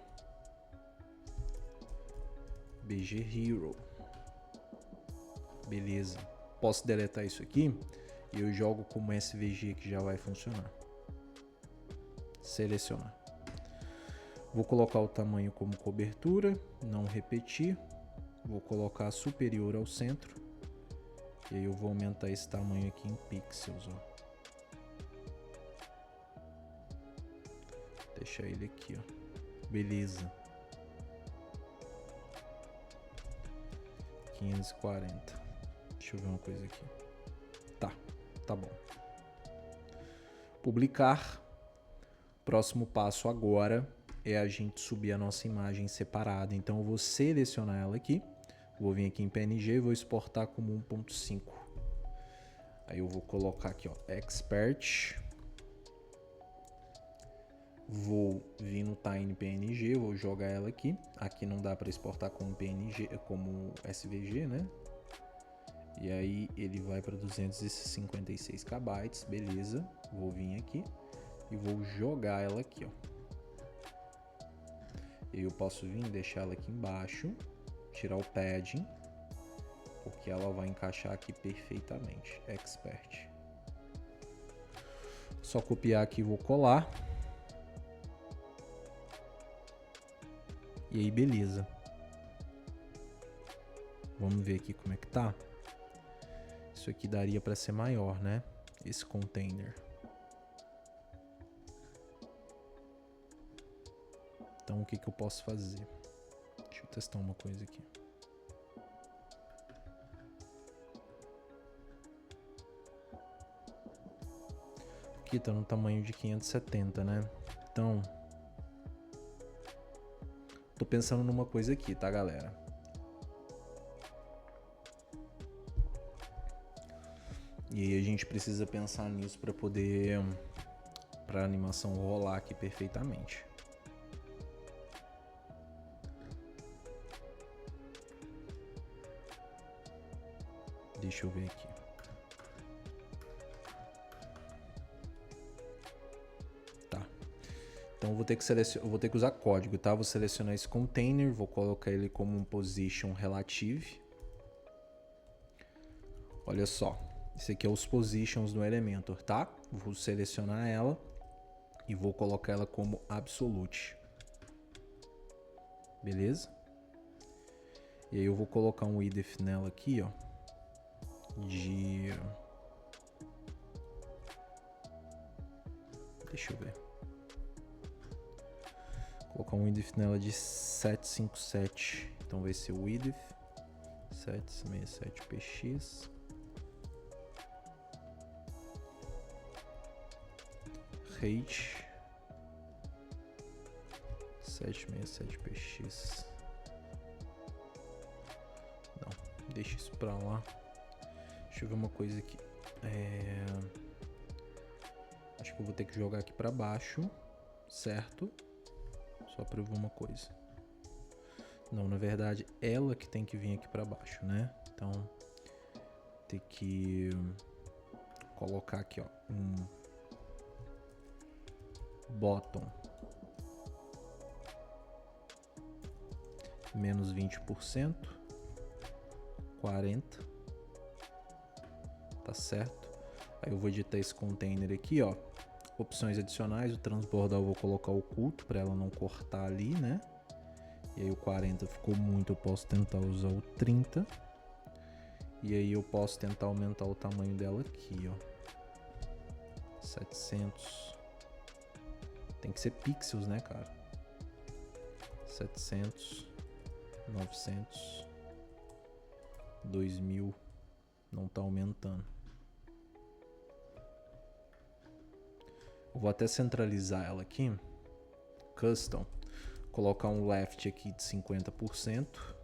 BG Hero. Beleza. Posso deletar isso aqui e eu jogo como SVG que já vai funcionar. Selecionar. Vou colocar o tamanho como cobertura, não repetir. Vou colocar superior ao centro. E aí eu vou aumentar esse tamanho aqui em pixels, ó. Deixar ele aqui, ó. Beleza. 540. Deixa eu ver uma coisa aqui. Tá bom. Publicar. Próximo passo agora é a gente subir a nossa imagem separada. Então eu vou selecionar ela aqui. Vou vir aqui em PNG e vou exportar como 1.5. Aí eu vou colocar aqui, ó, Expert. Vou vir no Tiny PNG, vou jogar ela aqui. Aqui não dá para exportar como PNG, como SVG, né? E aí ele vai para 256 KB, beleza. Vou vir aqui e vou jogar ela aqui, ó. Eu posso vir deixar ela aqui embaixo, tirar o padding, porque ela vai encaixar aqui perfeitamente. Expert. Só copiar aqui e vou colar. E aí, beleza. Vamos ver aqui como é que tá. Isso aqui daria para ser maior, né? Esse container. Então, o que eu posso fazer? Deixa eu testar uma coisa aqui. Aqui tá no tamanho de 570, né? Então, tô pensando numa coisa aqui, tá, galera? E aí a gente precisa pensar nisso para poder, para a animação rolar aqui perfeitamente. Deixa eu ver aqui. Tá. Então eu vou ter que usar código, tá? Vou selecionar esse container, vou colocar ele como um position relative. Olha só. Esse aqui é os positions do Elementor, tá? Vou selecionar ela e vou colocar ela como absolute. Beleza? E aí eu vou colocar um width nela aqui, ó. Deixa eu ver. Vou colocar um width nela de 757. Então vai ser o width 767px. Height 767px. Não, deixa isso pra lá. Deixa eu ver uma coisa aqui. Acho que eu vou ter que jogar aqui pra baixo, certo? Só pra eu ver uma coisa. Não, na verdade, ela que tem que vir aqui pra baixo, né? Então, tem que colocar aqui, ó, um bottom menos 20%, 40%, tá certo? Aí eu vou editar esse container aqui, ó, opções adicionais, o transbordar eu vou colocar oculto para ela não cortar ali, né? E aí o 40 ficou muito, eu posso tentar usar o 30. E aí eu posso tentar aumentar o tamanho dela aqui, ó. 700. Tem que ser pixels, né, cara? 700, 900, 2000. Não tá aumentando. Eu vou até centralizar ela aqui. Custom. Colocar um left aqui de 50%.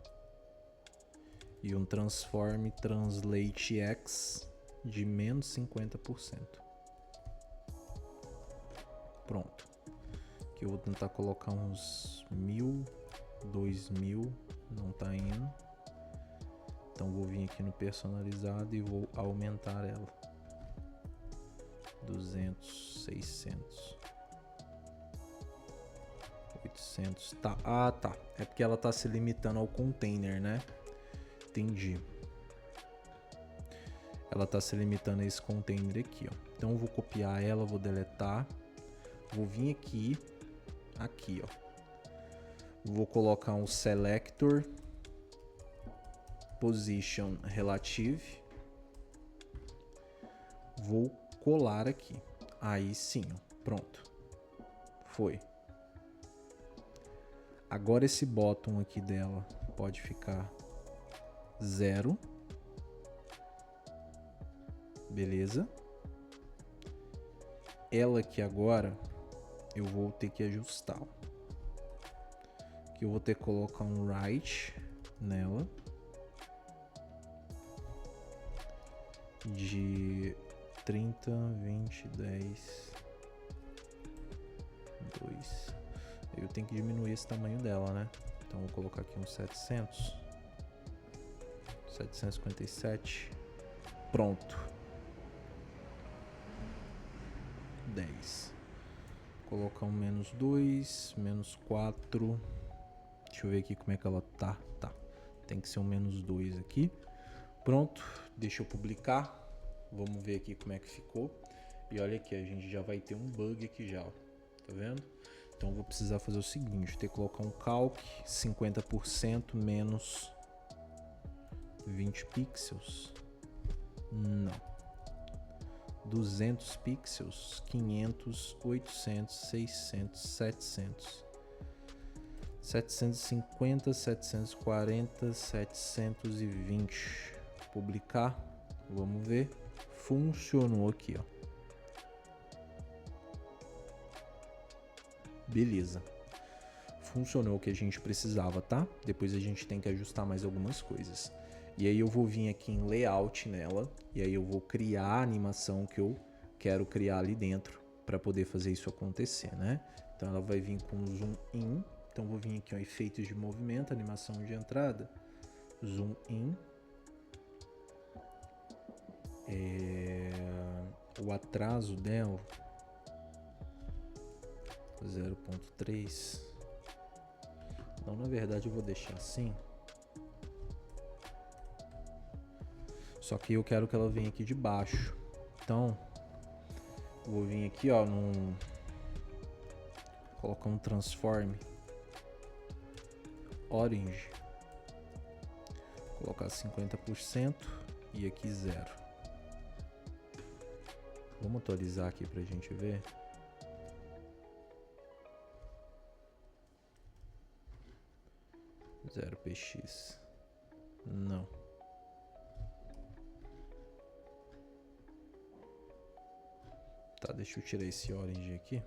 E um transform translate x de menos 50%. Pronto. Aqui eu vou tentar colocar uns 1000, 2000. Não tá indo. Então vou vir aqui no personalizado e vou aumentar ela. 200, 600, 800. Tá. Ah, tá. É porque ela tá se limitando ao container, né? Entendi. Ela tá se limitando a esse container aqui, ó. Então eu vou copiar ela, vou deletar. Vou vir aqui, ó. Vou colocar um selector position relative. Vou colar aqui. Aí sim, ó. Pronto. Foi. Agora esse bottom aqui dela pode ficar 0. Beleza. Ela aqui agora eu vou ter que ajustar. Aqui eu vou ter que colocar um right nela. De 30, 20, 10, 2. Eu tenho que diminuir esse tamanho dela, né? Então vou colocar aqui uns 700. 757. Pronto. 10. Vou colocar um menos 2, menos 4. Deixa eu ver aqui como é que ela tá. Tá. Tem que ser um menos 2 aqui. Pronto. Deixa eu publicar. Vamos ver aqui como é que ficou. E olha aqui, a gente já vai ter um bug aqui já, ó. Tá vendo? Então eu vou precisar fazer o seguinte, ter que colocar um calc 50% menos 20 pixels. Não. 200 pixels, 500, 800, 600, 700. 750, 740, 720. Publicar. Vamos ver. Funcionou aqui, ó. Beleza. Funcionou o que a gente precisava, tá? Depois a gente tem que ajustar mais algumas coisas. E aí eu vou vir aqui em layout nela. E aí eu vou criar a animação que eu quero criar ali dentro para poder fazer isso acontecer, né? Então ela vai vir com zoom in. Então eu vou vir aqui, ó, efeitos de movimento, animação de entrada. Zoom in. O atraso dela 0.3. Então na verdade eu vou deixar assim. Só que eu quero que ela venha aqui de baixo. Então eu vou vir aqui, ó, colocar um transform orange, colocar 50% e aqui 0. Vamos atualizar aqui pra gente ver. Zero px. Não. Tá, deixa eu tirar esse orange aqui.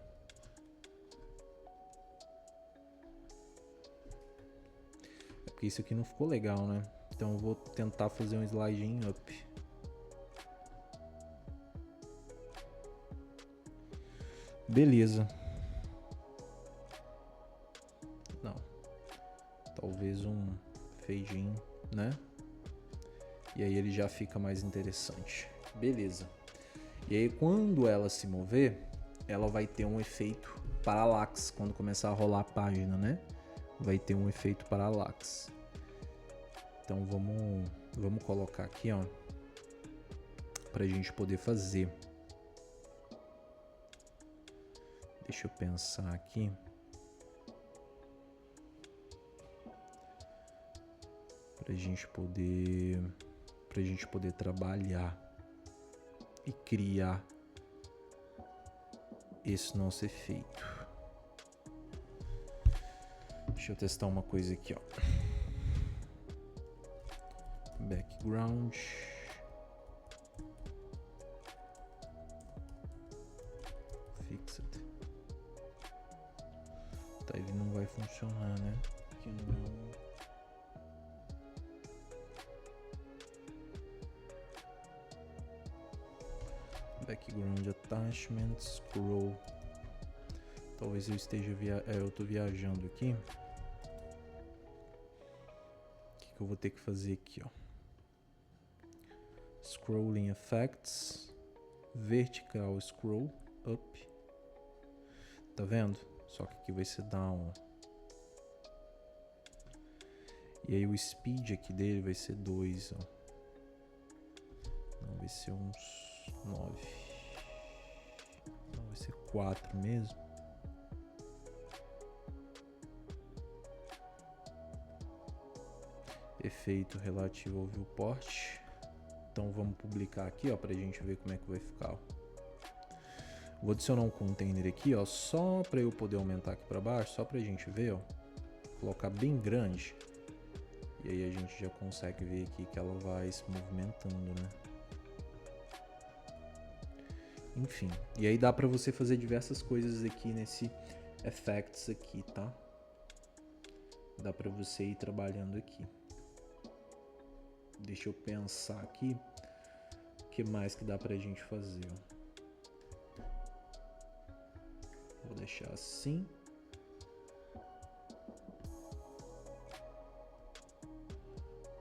É porque isso aqui não ficou legal, né? Então eu vou tentar fazer um slide em up. Beleza. Não. Talvez um fade in, né? E aí ele já fica mais interessante. Beleza. E aí quando ela se mover, ela vai ter um efeito parallax. Quando começar a rolar a página, né? Vai ter um efeito parallax. Então vamos colocar aqui, ó, pra gente poder fazer. Deixa eu pensar aqui. Pra gente poder trabalhar e criar esse nosso efeito. Deixa eu testar uma coisa aqui, ó. Background. Fixed. Tá, ele não vai funcionar, né? Aqui não. Background attachment, scroll. Talvez eu esteja eu tô viajando aqui. O que eu vou ter que fazer aqui, ó? Scrolling effects, vertical scroll up. Tá vendo? Só que aqui vai ser down. E aí o speed aqui dele vai ser 2, ó. Não, vai ser uns 9. Não, vai ser 4 mesmo. Efeito relativo ao viewport. Então vamos publicar aqui, ó, pra gente ver como é que vai ficar, ó. Vou adicionar um container aqui, ó, só para eu poder aumentar aqui para baixo, só pra gente ver, ó. Colocar bem grande. E aí a gente já consegue ver aqui que ela vai se movimentando, né? Enfim, e aí dá pra você fazer diversas coisas aqui nesse effects aqui, tá? Dá pra você ir trabalhando aqui. Deixa eu pensar aqui o que mais que dá pra gente fazer, ó. Vou deixar assim.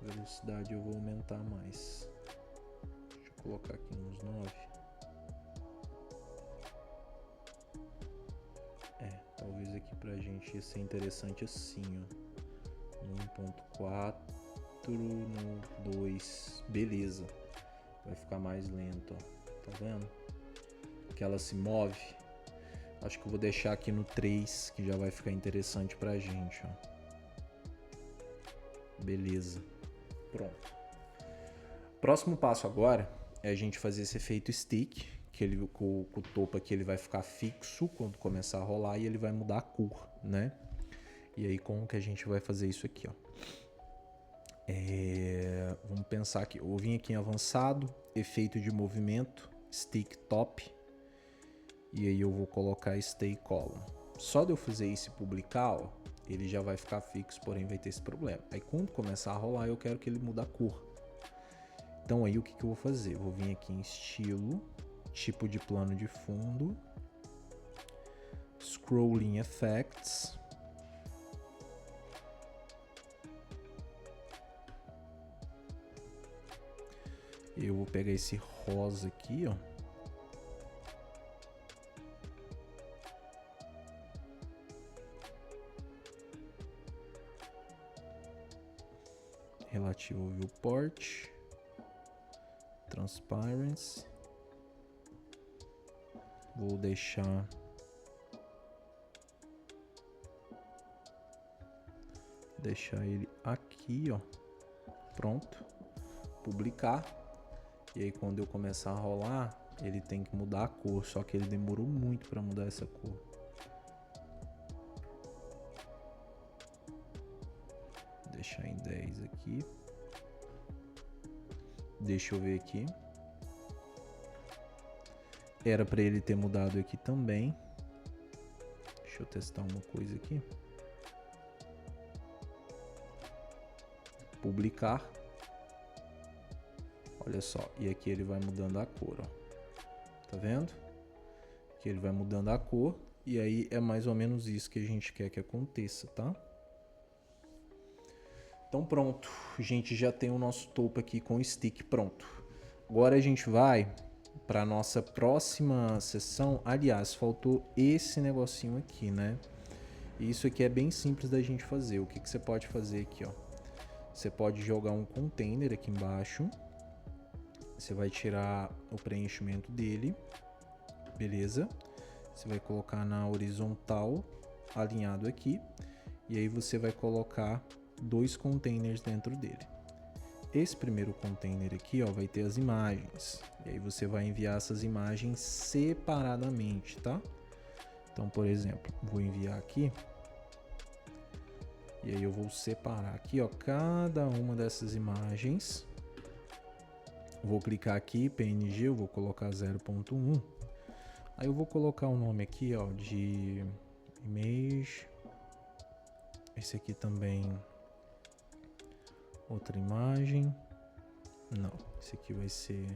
Velocidade eu vou aumentar mais. Deixa eu colocar aqui uns 9. Talvez aqui pra gente ia ser interessante assim, ó. No 1.4, no 2. Beleza. Vai ficar mais lento, ó. Tá vendo? Que ela se move. Acho que eu vou deixar aqui no 3, que já vai ficar interessante pra gente, ó. Beleza. Pronto. Próximo passo agora é a gente fazer esse efeito stick, que ele, com o topo aqui ele vai ficar fixo quando começar a rolar e ele vai mudar a cor, né? E aí como que a gente vai fazer isso aqui, ó? Vamos pensar aqui, eu vim aqui em avançado, efeito de movimento, stick top, e aí eu vou colocar stay column. Só de eu fazer isso e publicar, ó, ele já vai ficar fixo, porém vai ter esse problema. Aí quando começar a rolar eu quero que ele mude a cor. Então aí o que eu vou fazer? Eu vou vir aqui em estilo, tipo de plano de fundo, scrolling effects, eu vou pegar esse rosa aqui, ó, relativo ao viewport, transparency, vou deixar ele aqui, ó, pronto, publicar, e aí quando eu começar a rolar, ele tem que mudar a cor, só que ele demorou muito para mudar essa cor. Vou deixar em 10 aqui. Deixa eu ver aqui. Era para ele ter mudado aqui também. Deixa eu testar uma coisa aqui. Publicar. Olha só, e aqui ele vai mudando a cor, ó. Tá vendo? Aqui ele vai mudando a cor e aí é mais ou menos isso que a gente quer que aconteça, tá? Então pronto, a gente já tem o nosso topo aqui com o stick pronto. Agora a gente vai para nossa próxima sessão. Aliás, faltou esse negocinho aqui, né? E isso aqui é bem simples da gente fazer. O que você pode fazer aqui, ó? Você pode jogar um container aqui embaixo. Você vai tirar o preenchimento dele. Beleza? Você vai colocar na horizontal, alinhado aqui. E aí você vai colocar 2 containers dentro dele. Esse primeiro container aqui, ó, vai ter as imagens. E aí você vai enviar essas imagens separadamente, tá? Então, por exemplo, vou enviar aqui. E aí eu vou separar aqui, ó, cada uma dessas imagens. Vou clicar aqui, PNG, eu vou colocar 0.1. Aí eu vou colocar o nome aqui, ó, de image. Esse aqui também, outra imagem. Não, esse aqui vai ser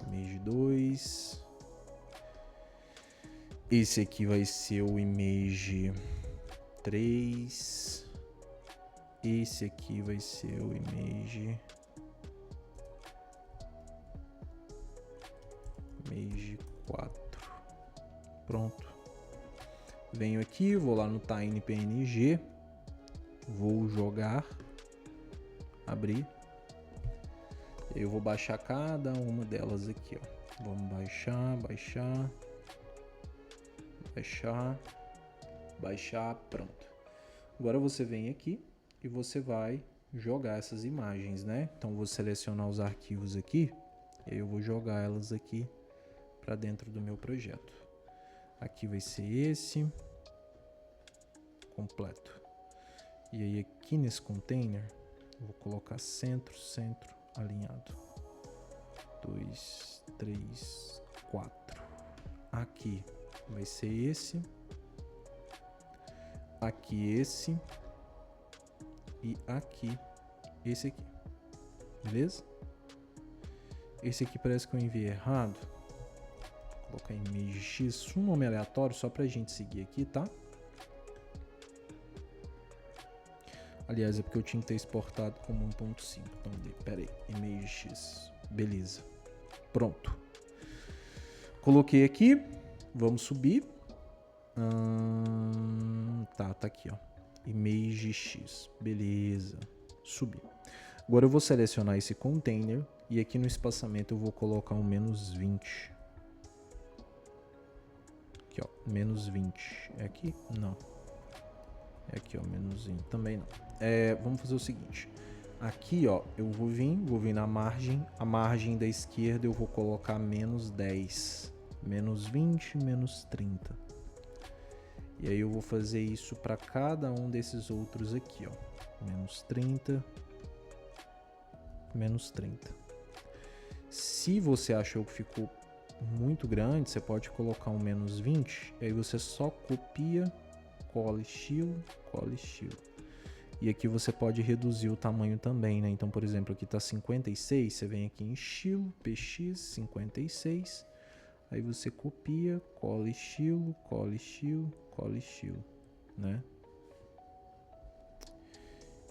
image 2. Esse aqui vai ser o image 3. Esse aqui vai ser o image 4. Pronto. Venho aqui, vou lá no Tiny PNG, vou jogar, abrir. Eu vou baixar cada uma delas aqui, ó. Vamos baixar, baixar, baixar, baixar, pronto. Agora você vem aqui e você vai jogar essas imagens, né? Então, vou selecionar os arquivos aqui, e aí eu vou jogar elas aqui para dentro do meu projeto. Aqui vai ser esse, completo. E aí aqui nesse container, eu vou colocar centro, centro, alinhado. 2, 3, 4. Aqui vai ser esse. Aqui esse. E aqui esse aqui. Beleza? Esse aqui parece que eu enviei errado. Vou colocar image X, um nome aleatório só pra gente seguir aqui, tá? Aliás, é porque eu tinha que ter exportado como 1.5. Então, pera aí, image X. Beleza. Pronto. Coloquei aqui. Vamos subir. Tá aqui, ó. Image X. Beleza. Subi. Agora eu vou selecionar esse container e aqui no espaçamento eu vou colocar um -20. Aqui, ó. -20. É aqui? Não. É aqui, ó. Menuzinho. Também não. Vamos fazer o seguinte. Aqui, ó, eu vou vir na margem. A margem da esquerda eu vou colocar -10. -20, -30. E aí eu vou fazer isso para cada um desses outros aqui, ó. -30, -30. Se você achou que ficou muito grande, você pode colocar um -20. E aí você só copia, cola estilo, cola estilo. E aqui você pode reduzir o tamanho também, né? Então, por exemplo, aqui tá 56, você vem aqui em estilo, PX, 56. Aí você copia, cola estilo, cola estilo, cola estilo, né?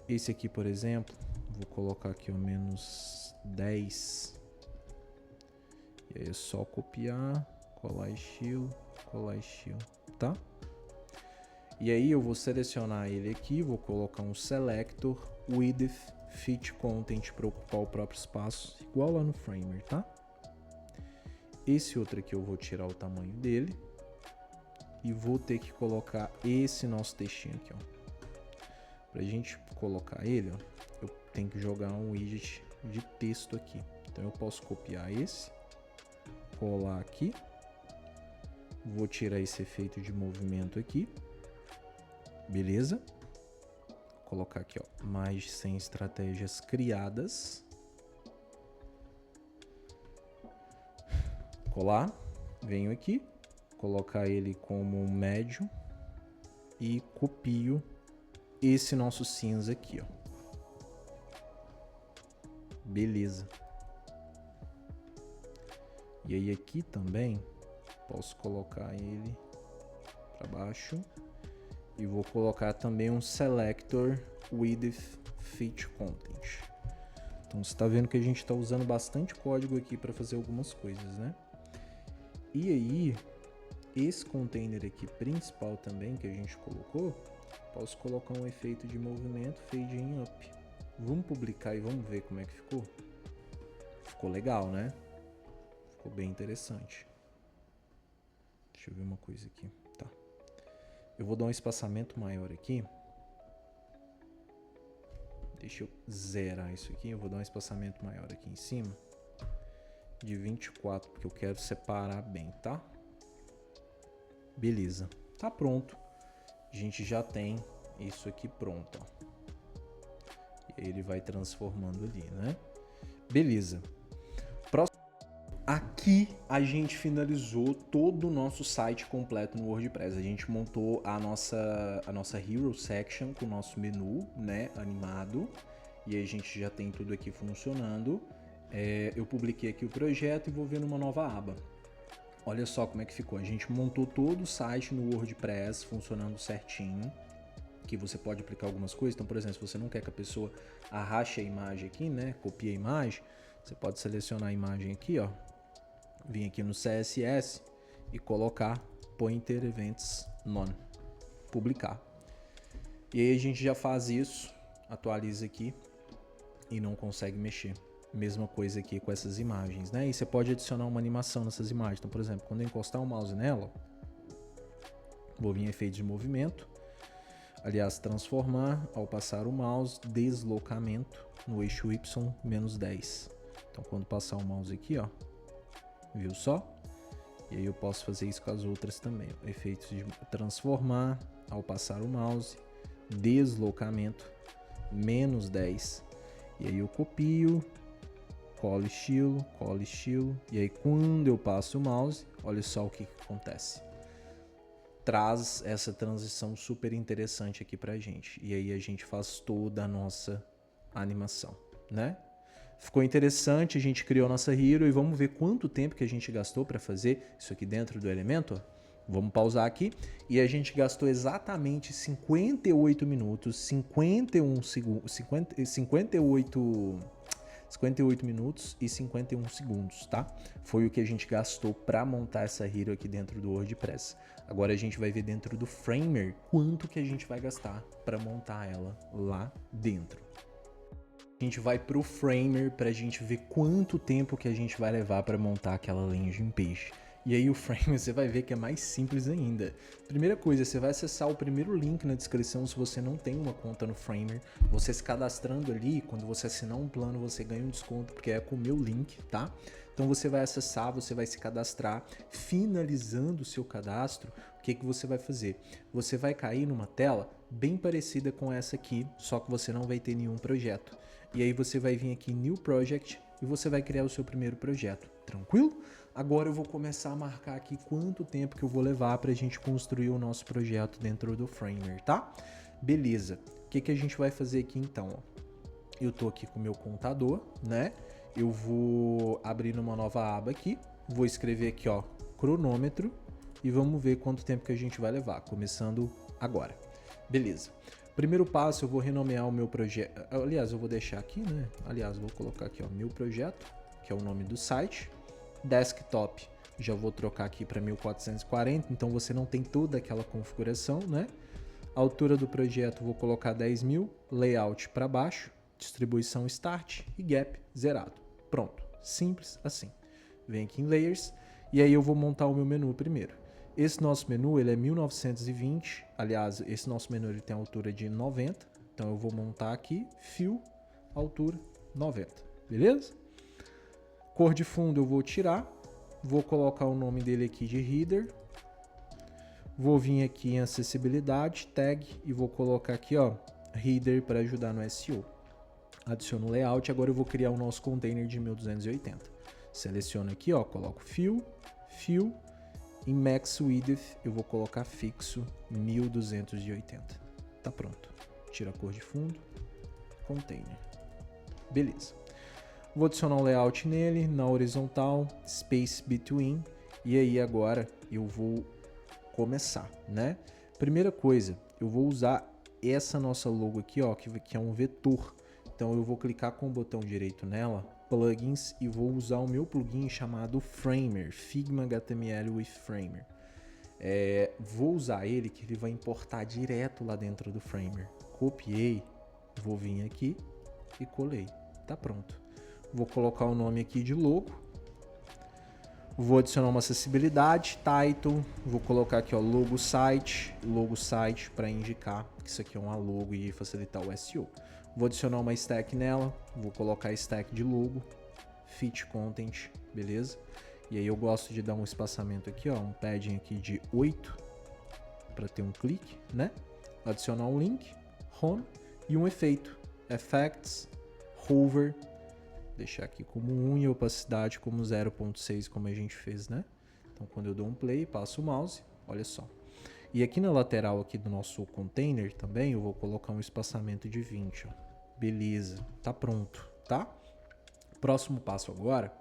Esse aqui, por exemplo, vou colocar aqui o -10. E aí é só copiar, colar estilo, tá? E aí eu vou selecionar ele aqui, vou colocar um selector width fit content para ocupar o próprio espaço, igual lá no Framer, tá? Esse outro aqui eu vou tirar o tamanho dele e vou ter que colocar esse nosso textinho aqui, ó. Pra gente colocar ele, ó, eu tenho que jogar um widget de texto aqui. Então eu posso copiar esse, colar aqui, vou tirar esse efeito de movimento aqui. Beleza? Vou colocar aqui, ó, mais de 100 estratégias criadas. Colar. Venho aqui, colocar ele como um médio e copio esse nosso cinza aqui, ó. Beleza. E aí aqui também posso colocar ele para baixo. E vou colocar também um selector width fit content. Então você está vendo que a gente está usando bastante código aqui para fazer algumas coisas, né? E aí, esse container aqui principal também que a gente colocou, posso colocar um efeito de movimento fading up. Vamos publicar e vamos ver como é que ficou? Ficou legal, né? Ficou bem interessante. Deixa eu ver uma coisa aqui. Tá. Eu vou dar um espaçamento maior aqui. Deixa eu zerar isso aqui. Eu vou dar um espaçamento maior aqui em cima. De 24, porque eu quero separar bem, tá? Beleza. Tá pronto. A gente já tem isso aqui pronto, ó. E aí ele vai transformando ali, né? Beleza. Aqui a gente finalizou todo o nosso site completo no WordPress. A gente montou a nossa Hero Section com o nosso menu, né, animado. E aí a gente já tem tudo aqui funcionando. Eu publiquei aqui o projeto e vou ver numa nova aba. Olha só como é que ficou. A gente montou todo o site no WordPress funcionando certinho. Que você pode aplicar algumas coisas. Então, por exemplo, se você não quer que a pessoa arraste a imagem aqui, né, copie a imagem, você pode selecionar a imagem aqui, ó. Vim aqui no CSS e colocar Pointer Events None, publicar. E aí a gente já faz isso, atualiza aqui e não consegue mexer. Mesma coisa aqui com essas imagens, né? E você pode adicionar uma animação nessas imagens. Então, por exemplo, quando eu encostar o mouse nela, vou vir em efeitos de movimento. Aliás, transformar ao passar o mouse, deslocamento no eixo Y, menos 10. Então, quando passar o mouse aqui, ó, viu só? E aí eu posso fazer isso com as outras também. Ó. Efeitos de transformar ao passar o mouse, deslocamento, menos 10. E aí eu copio, colo estilo. E aí quando eu passo o mouse, olha só o que acontece. Traz essa transição super interessante aqui pra gente. E aí a gente faz toda a nossa animação, né? Ficou interessante, a gente criou nossa hero e vamos ver quanto tempo que a gente gastou para fazer isso aqui dentro do Elementor. Vamos pausar aqui e a gente gastou exatamente 58 minutos, 58 minutos e 51 segundos, tá? Foi o que a gente gastou para montar essa hero aqui dentro do WordPress. Agora a gente vai ver dentro do Framer quanto que a gente vai gastar para montar ela lá dentro. A gente vai pro Framer para a gente ver quanto tempo que a gente vai levar para montar aquela landing page. E aí o Framer você vai ver que é mais simples ainda. Primeira coisa, você vai acessar o primeiro link na descrição se você não tem uma conta no Framer. Você se cadastrando ali, quando você assinar um plano, você ganha um desconto, porque é com o meu link, tá? Então você vai acessar, você vai se cadastrar. Finalizando o seu cadastro, o que você vai fazer? Você vai cair numa tela bem parecida com essa aqui, só que você não vai ter nenhum projeto. E aí você vai vir aqui em New Project e você vai criar o seu primeiro projeto, tranquilo? Agora eu vou começar a marcar aqui quanto tempo que eu vou levar para a gente construir o nosso projeto dentro do Framer, tá? Beleza, o que a gente vai fazer aqui então? Ó? Eu tô aqui com o meu contador, né? Eu vou abrir numa nova aba aqui, vou escrever aqui, ó, cronômetro e vamos ver quanto tempo que a gente vai levar, começando agora. Beleza. Primeiro passo, eu vou renomear o meu projeto. Aliás, eu vou deixar aqui, né? Aliás, eu vou colocar aqui, ó, meu projeto, que é o nome do site. Desktop, já vou trocar aqui para 1440, então você não tem toda aquela configuração, né? Altura do projeto, vou colocar 10.000, layout para baixo, distribuição start e gap zerado. Pronto, simples assim. Vem aqui em layers e aí eu vou montar o meu menu primeiro. Esse nosso menu ele é 1920, aliás, esse nosso menu ele tem altura de 90, então eu vou montar aqui, fill, altura 90, beleza? Cor de fundo eu vou tirar, vou colocar o nome dele aqui de header, vou vir aqui em acessibilidade, tag e vou colocar aqui, ó, header para ajudar no SEO. Adiciono o layout, agora eu vou criar o nosso container de 1280. Seleciono aqui, ó, coloco fill, em max width eu vou colocar fixo 1280. Tá pronto. Tira a cor de fundo, container. Beleza. Vou adicionar um layout nele, na horizontal, space between, e aí agora eu vou começar, né? Primeira coisa, eu vou usar essa nossa logo aqui, ó, que é um vetor. Então eu vou clicar com o botão direito nela, plugins, e vou usar o meu plugin chamado Framer, Figma HTML with Framer. Vou usar ele que ele vai importar direto lá dentro do Framer. Copiei, vou vir aqui e colei. Tá pronto. Vou colocar o nome aqui de logo. Vou adicionar uma acessibilidade, title, vou colocar aqui, ó, logo site para indicar que isso aqui é uma logo e facilitar o SEO. Vou adicionar uma stack nela, vou colocar stack de logo, fit content, beleza? E aí eu gosto de dar um espaçamento aqui, ó, um padding aqui de 8 para ter um clique, né? Adicionar um link, home e um efeito, effects, hover, deixar aqui como 1 e opacidade como 0.6, como a gente fez, né? Então quando eu dou um play, passo o mouse, olha só. E aqui na lateral aqui do nosso container também eu vou colocar um espaçamento de 20, ó. Beleza, tá pronto, tá? Próximo passo agora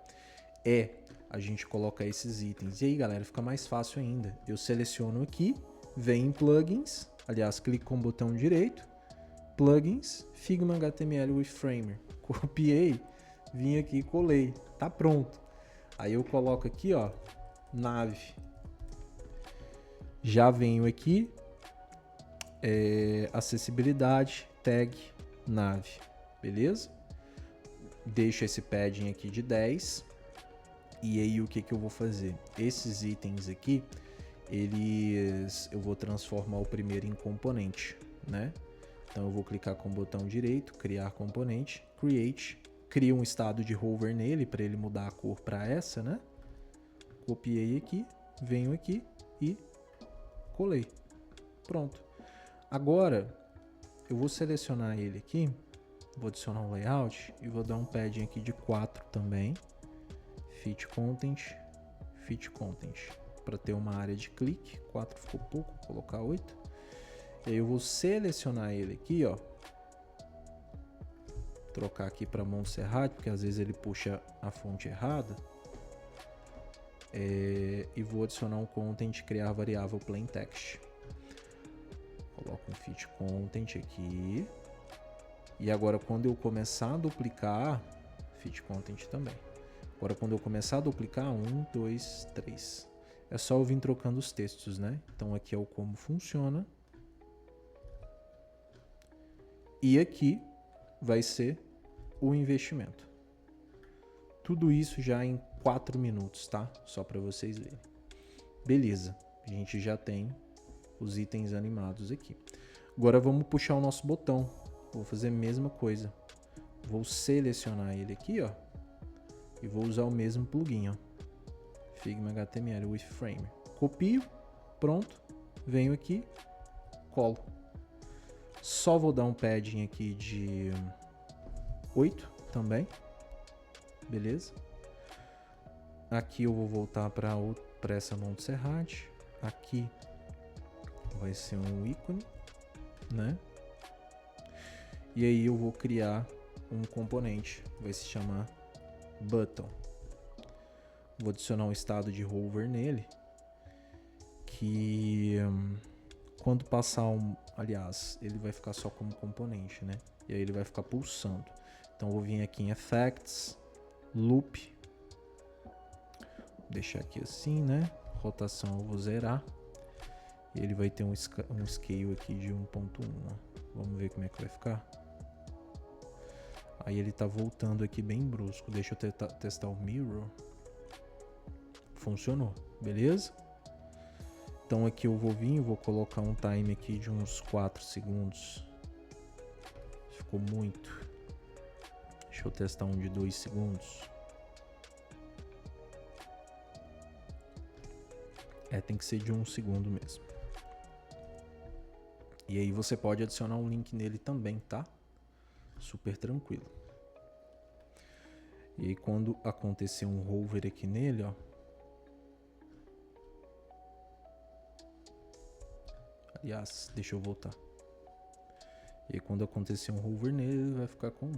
é a gente colocar esses itens. E aí, galera, fica mais fácil ainda. Eu seleciono aqui, vem em plugins, aliás, clico com o botão direito, plugins, Figma HTML with Framer. Copiei, vim aqui e colei, tá pronto. Aí eu coloco aqui, ó, nave. Já venho aqui, acessibilidade, tag, nave, beleza? Deixo esse padding aqui de 10. E aí o que eu vou fazer? Esses itens aqui, eu vou transformar o primeiro em componente, né? Então eu vou clicar com o botão direito, criar componente, create, crio um estado de hover nele para ele mudar a cor para essa, né? Copiei aqui, venho aqui e colei. Pronto. Agora eu vou selecionar ele aqui, vou adicionar um layout e vou dar um padding aqui de 4 também. Fit content, para ter uma área de clique. 4 ficou pouco, vou colocar 8. E aí eu vou selecionar ele aqui, ó. Trocar aqui para Montserrat, porque às vezes ele puxa a fonte errada. E vou adicionar um content, criar variável plain text. Coloco um fit content aqui. E agora quando eu começar a duplicar, fit content também. Agora quando eu começar a duplicar, 1, 2, 3. É só eu vir trocando os textos, né? Então aqui é o como funciona. E aqui vai ser o investimento. Tudo isso já em 4 minutos, tá? Só para vocês verem. Beleza, a gente já tem os itens animados aqui. Agora vamos puxar o nosso botão. Vou fazer a mesma coisa. Vou selecionar ele aqui, ó. E vou usar o mesmo plugin, ó. Figma HTML with Framer. Copio, pronto. Venho aqui, colo. Só vou dar um padding aqui de 8 também. Beleza? Aqui eu vou voltar para essa Montserrat. Aqui vai ser um ícone, né? E aí eu vou criar um componente, vai se chamar button. Vou adicionar um estado de hover nele, que quando passar aliás, ele vai ficar só como componente, né? E aí ele vai ficar pulsando. Então eu vou vir aqui em Effects, Loop, deixar aqui assim, né? Rotação eu vou zerar. E ele vai ter um scale aqui de 1.1. Vamos ver como é que vai ficar. Aí ele tá voltando aqui bem brusco. Deixa eu testar o mirror. Funcionou, beleza? Então aqui eu vou vir, vou colocar um time aqui de uns 4 segundos. Ficou muito. Deixa eu testar um de 2 segundos. Tem que ser de 1 segundo mesmo. E aí você pode adicionar um link nele também, tá? Super tranquilo. E aí quando acontecer um hover aqui nele, ó. Aliás, deixa eu voltar. E aí quando acontecer um hover nele, ele vai ficar com 1.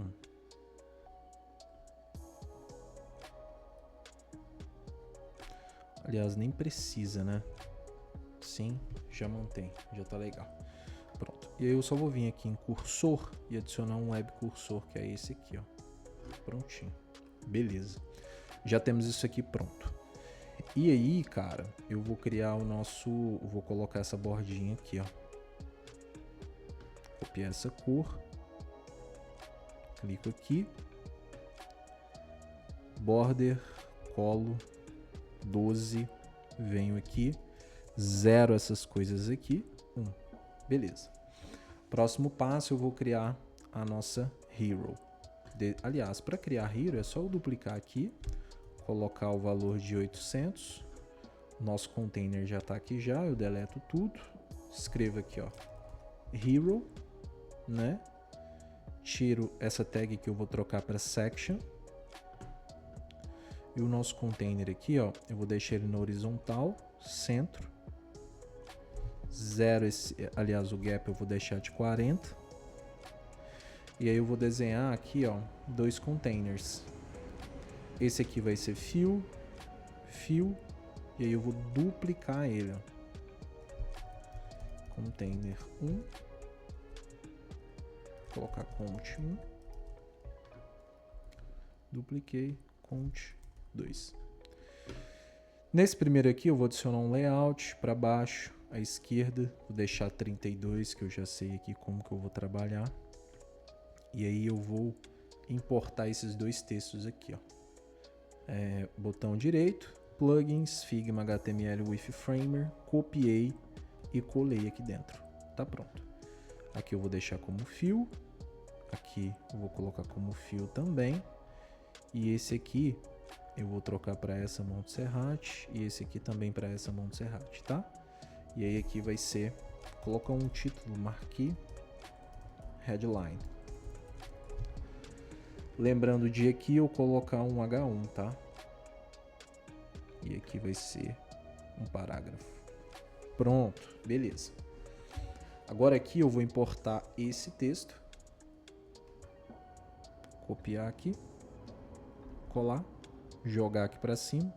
Aliás, nem precisa, né? Sim, já mantém, já tá legal. Pronto. E aí eu só vou vir aqui em cursor e adicionar um web cursor, que é esse aqui, ó. Prontinho. Beleza. Já temos isso aqui pronto. E aí, cara, eu vou criar o nosso... Vou colocar essa bordinha aqui, ó. Copiar essa cor. Clico aqui. Border, colo, 12. Venho aqui. Zero essas coisas aqui. 1. Beleza. Próximo passo, eu vou criar a nossa hero. Aliás, para criar hero é só eu duplicar aqui, colocar o valor de 800. Nosso container já está aqui já, eu deleto tudo. Escrevo aqui, ó, hero, né? Tiro essa tag que eu vou trocar para section. E o nosso container aqui, ó, eu vou deixar ele na horizontal, centro. 0, aliás, o gap eu vou deixar de 40. E aí eu vou desenhar aqui, ó, 2 containers. Esse aqui vai ser fill, e aí eu vou duplicar ele, ó. Container 1. Vou colocar cont 1. Dupliquei, cont 2. Nesse primeiro aqui eu vou adicionar um layout para baixo, à esquerda, vou deixar 32, que eu já sei aqui como que eu vou trabalhar. E aí eu vou importar esses 2 textos aqui, ó. Botão direito, plugins, Figma HTML with Framer, copiei e colei aqui dentro. Tá pronto. Aqui eu vou deixar como fio. Aqui eu vou colocar como fio também. E esse aqui eu vou trocar para essa Montserrat. E esse aqui também para essa Montserrat, tá? E aí aqui vai ser... Colocar um título, Marquee Headline. Lembrando de aqui eu colocar um H1, tá? E aqui vai ser um parágrafo. Pronto, beleza. Agora aqui eu vou importar esse texto. Copiar aqui. Colar. Jogar aqui para cima.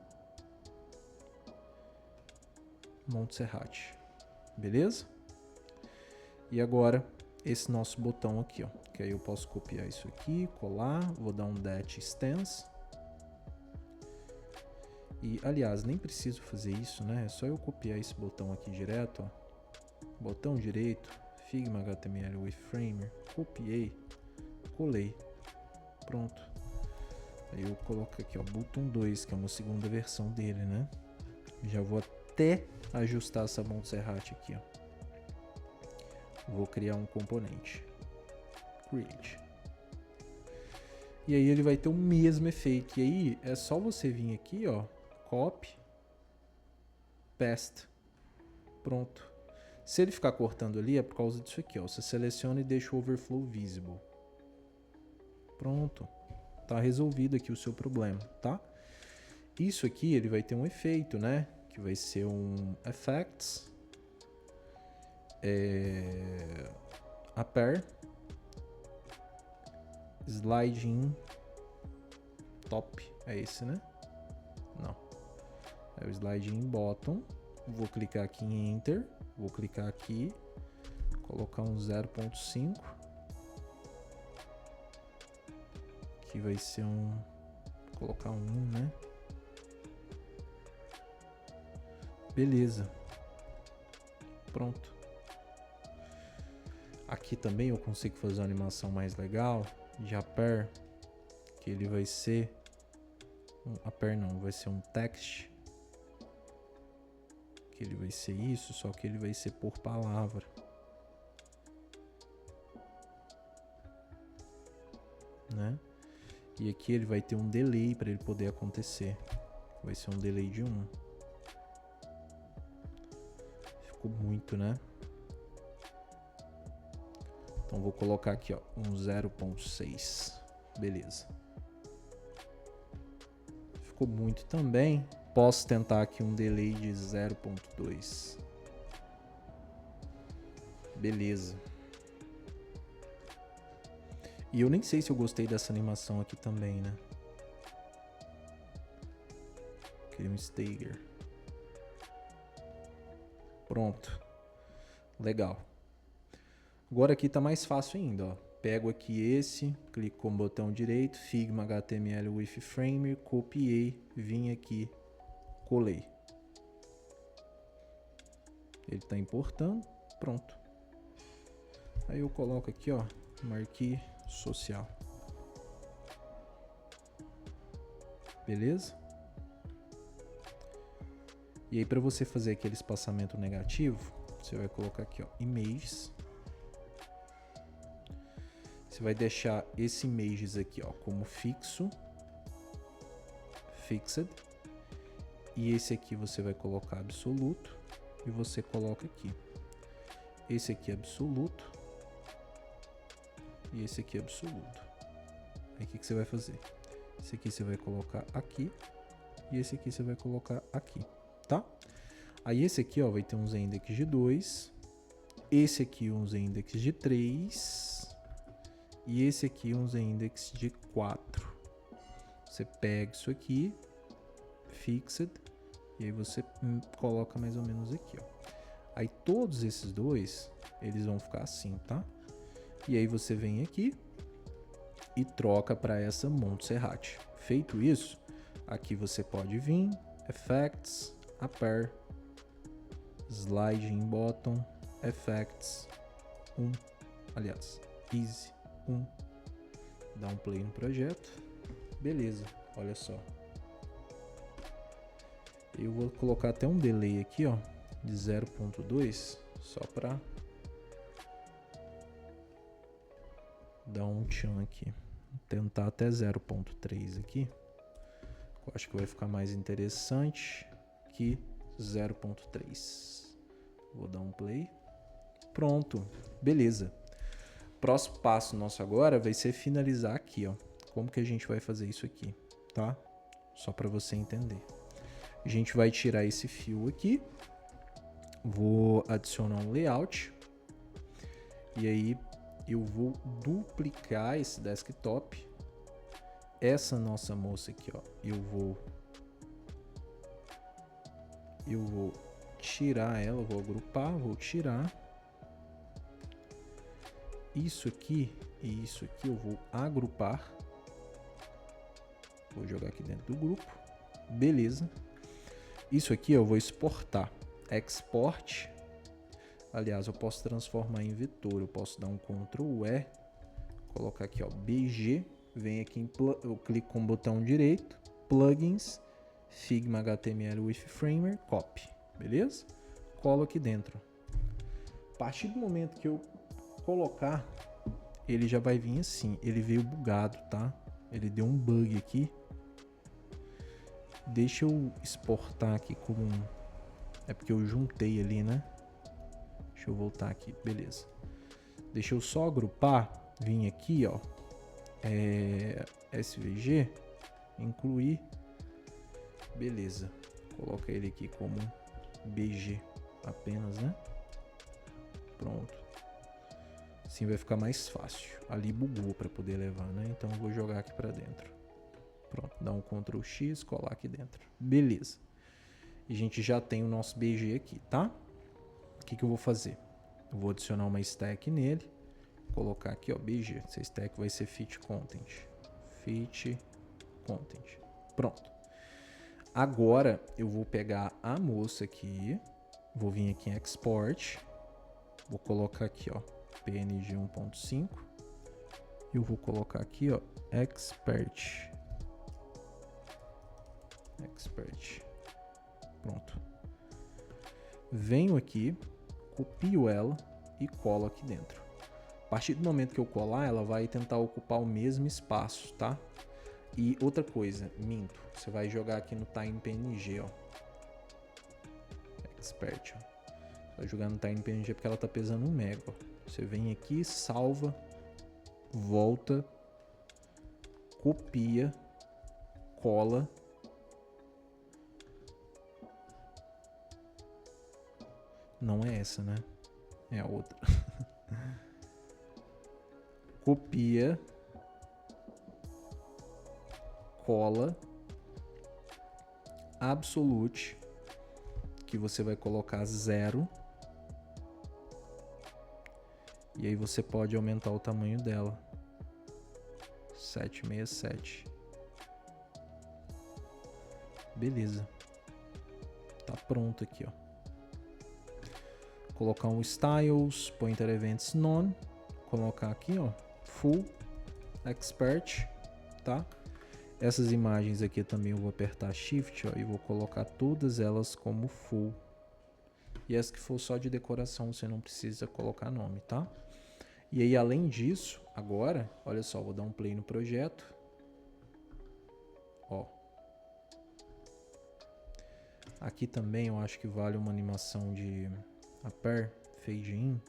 Montserrat. Beleza? E agora esse nosso botão aqui, ó. Que aí eu posso copiar isso aqui, colar. Vou dar um det stance. E, aliás, nem preciso fazer isso, né? É só eu copiar esse botão aqui direto, ó. Botão direito, Figma HTML with Framer, copiei, colei, pronto. Aí eu coloco aqui, ó, botão 2, que é uma segunda versão dele, né? Já vou até ajustar essa Montserrat aqui, ó. Vou criar um componente, create. E aí ele vai ter o mesmo efeito. E aí é só você vir aqui, ó, copy, paste, pronto. Se ele ficar cortando ali é por causa disso aqui, ó. Você seleciona e deixa o overflow visible. Pronto. Tá resolvido aqui o seu problema, tá? Isso aqui ele vai ter um efeito, né? Que vai ser um effects, upper, sliding top, é esse, né? Não. É o sliding bottom. Vou clicar aqui em enter. Vou clicar aqui, colocar um 0.5, que vai ser colocar um 1, né? Beleza. Pronto. Aqui também eu consigo fazer uma animação mais legal, de upper, que ele vai ser, upper não, vai ser um text. Que ele vai ser isso, só que ele vai ser por palavra. Né? E aqui ele vai ter um delay para ele poder acontecer. Vai ser um delay de 1. Ficou muito, né? Então vou colocar aqui, ó, um 0.6. Beleza. Ficou muito também. Posso tentar aqui um delay de 0.2. Beleza. E eu nem sei se eu gostei dessa animação aqui também, né? Cria um stagger. Pronto. Legal. Agora aqui tá mais fácil ainda, ó. Pego aqui esse, clico com o botão direito, Figma HTML with Framer, copiei, vim aqui, colei. Ele está importando, pronto. Aí eu coloco aqui, ó, Marquee social. Beleza? E aí para você fazer aquele espaçamento negativo, você vai colocar aqui, ó, images. Você vai deixar esse images aqui, ó, como fixo, fixed. E esse aqui você vai colocar absoluto e você coloca aqui. Esse aqui é absoluto e esse aqui é absoluto. Aí o que você vai fazer? Esse aqui você vai colocar aqui e esse aqui você vai colocar aqui, tá? Aí esse aqui, ó, vai ter um z-index de 2, esse aqui um z-index de 3 e esse aqui um z-index de 4. Você pega isso aqui, fixed, e aí você coloca mais ou menos aqui, ó. Aí todos esses dois, eles vão ficar assim, tá? E aí você vem aqui e troca para essa Montserrat. Feito isso, aqui você pode vir, Effects, Upper, Sliding Bottom, Effects, aliás, Easy, dá um play no projeto. Beleza, olha só. Eu vou colocar até um delay aqui, ó, de 0.2, só para dar um tchan aqui. Vou tentar até 0.3 aqui. Eu acho que vai ficar mais interessante que 0.3. Vou dar um play. Pronto, beleza. Próximo passo nosso agora vai ser finalizar aqui, ó. Como que a gente vai fazer isso aqui, tá? Só para você entender. A gente vai tirar esse fio aqui. Vou adicionar um layout. E aí eu vou duplicar esse desktop. Essa nossa moça aqui, ó, eu vou tirar ela, vou agrupar, vou tirar. Isso aqui e isso aqui eu vou agrupar. Vou jogar aqui dentro do grupo. Beleza. Isso aqui eu vou exportar. Export. Aliás, eu posso transformar em vetor. Eu posso dar um Ctrl E. Colocar aqui, ó, BG. Vem aqui eu clico com o botão direito. Plugins. Figma HTML with Framer. Copy. Beleza? Colo aqui dentro. A partir do momento que eu colocar, ele já vai vir assim. Ele veio bugado, tá? Ele deu um bug aqui. Deixa eu exportar aqui como um... É porque eu juntei ali, né? Deixa eu voltar aqui. Beleza. Deixa eu só agrupar. Vim aqui, ó. SVG. Incluir. Beleza. Coloca ele aqui como BG apenas, né? Pronto. Assim vai ficar mais fácil. Ali bugou para poder levar, né? Então eu vou jogar aqui para dentro. Pronto, dá um Ctrl X, colar aqui dentro. Beleza. E a gente já tem o nosso BG aqui, tá? O que eu vou fazer? Eu vou adicionar uma stack nele. Colocar aqui, ó, BG. Essa stack vai ser fit content. Fit content. Pronto. Agora eu vou pegar a moça aqui. Vou vir aqui em export. Vou colocar aqui, ó, PNG 1.5. Eu vou colocar aqui, ó, expert. Pronto. Venho aqui, copio ela e colo aqui dentro. A partir do momento que eu colar, ela vai tentar ocupar o mesmo espaço, tá? E outra coisa, minto. Você vai jogar aqui no Time PNG, ó. Expert, ó. Você vai jogar no Time PNG porque ela tá pesando 1 mega, ó. Você vem aqui, salva, volta, copia, cola. Não é essa, né? É a outra. Copia, cola, absolute, que você vai colocar 0. E aí você pode aumentar o tamanho dela. 767. Beleza. Tá pronto aqui, ó. Colocar um styles, pointer events none, colocar aqui, ó, full expert, tá? Essas imagens aqui também eu vou apertar shift, ó, e vou colocar todas elas como full. E as que for só de decoração, você não precisa colocar nome, tá? E aí, além disso, agora, olha só, vou dar um play no projeto. Ó. Aqui também eu acho que vale uma animação de Appear, Fade In.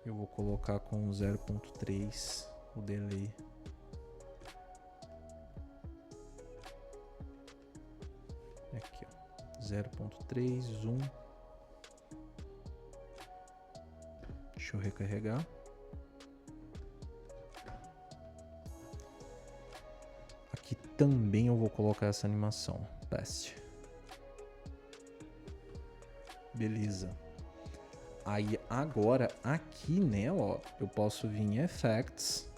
Eu vou colocar com 0.3 o delay. Aqui, ó. 0.3, zoom. Deixa eu recarregar. Aqui também eu vou colocar essa animação. Best. Beleza. Aí agora aqui nela, ó, eu posso vir em Effects,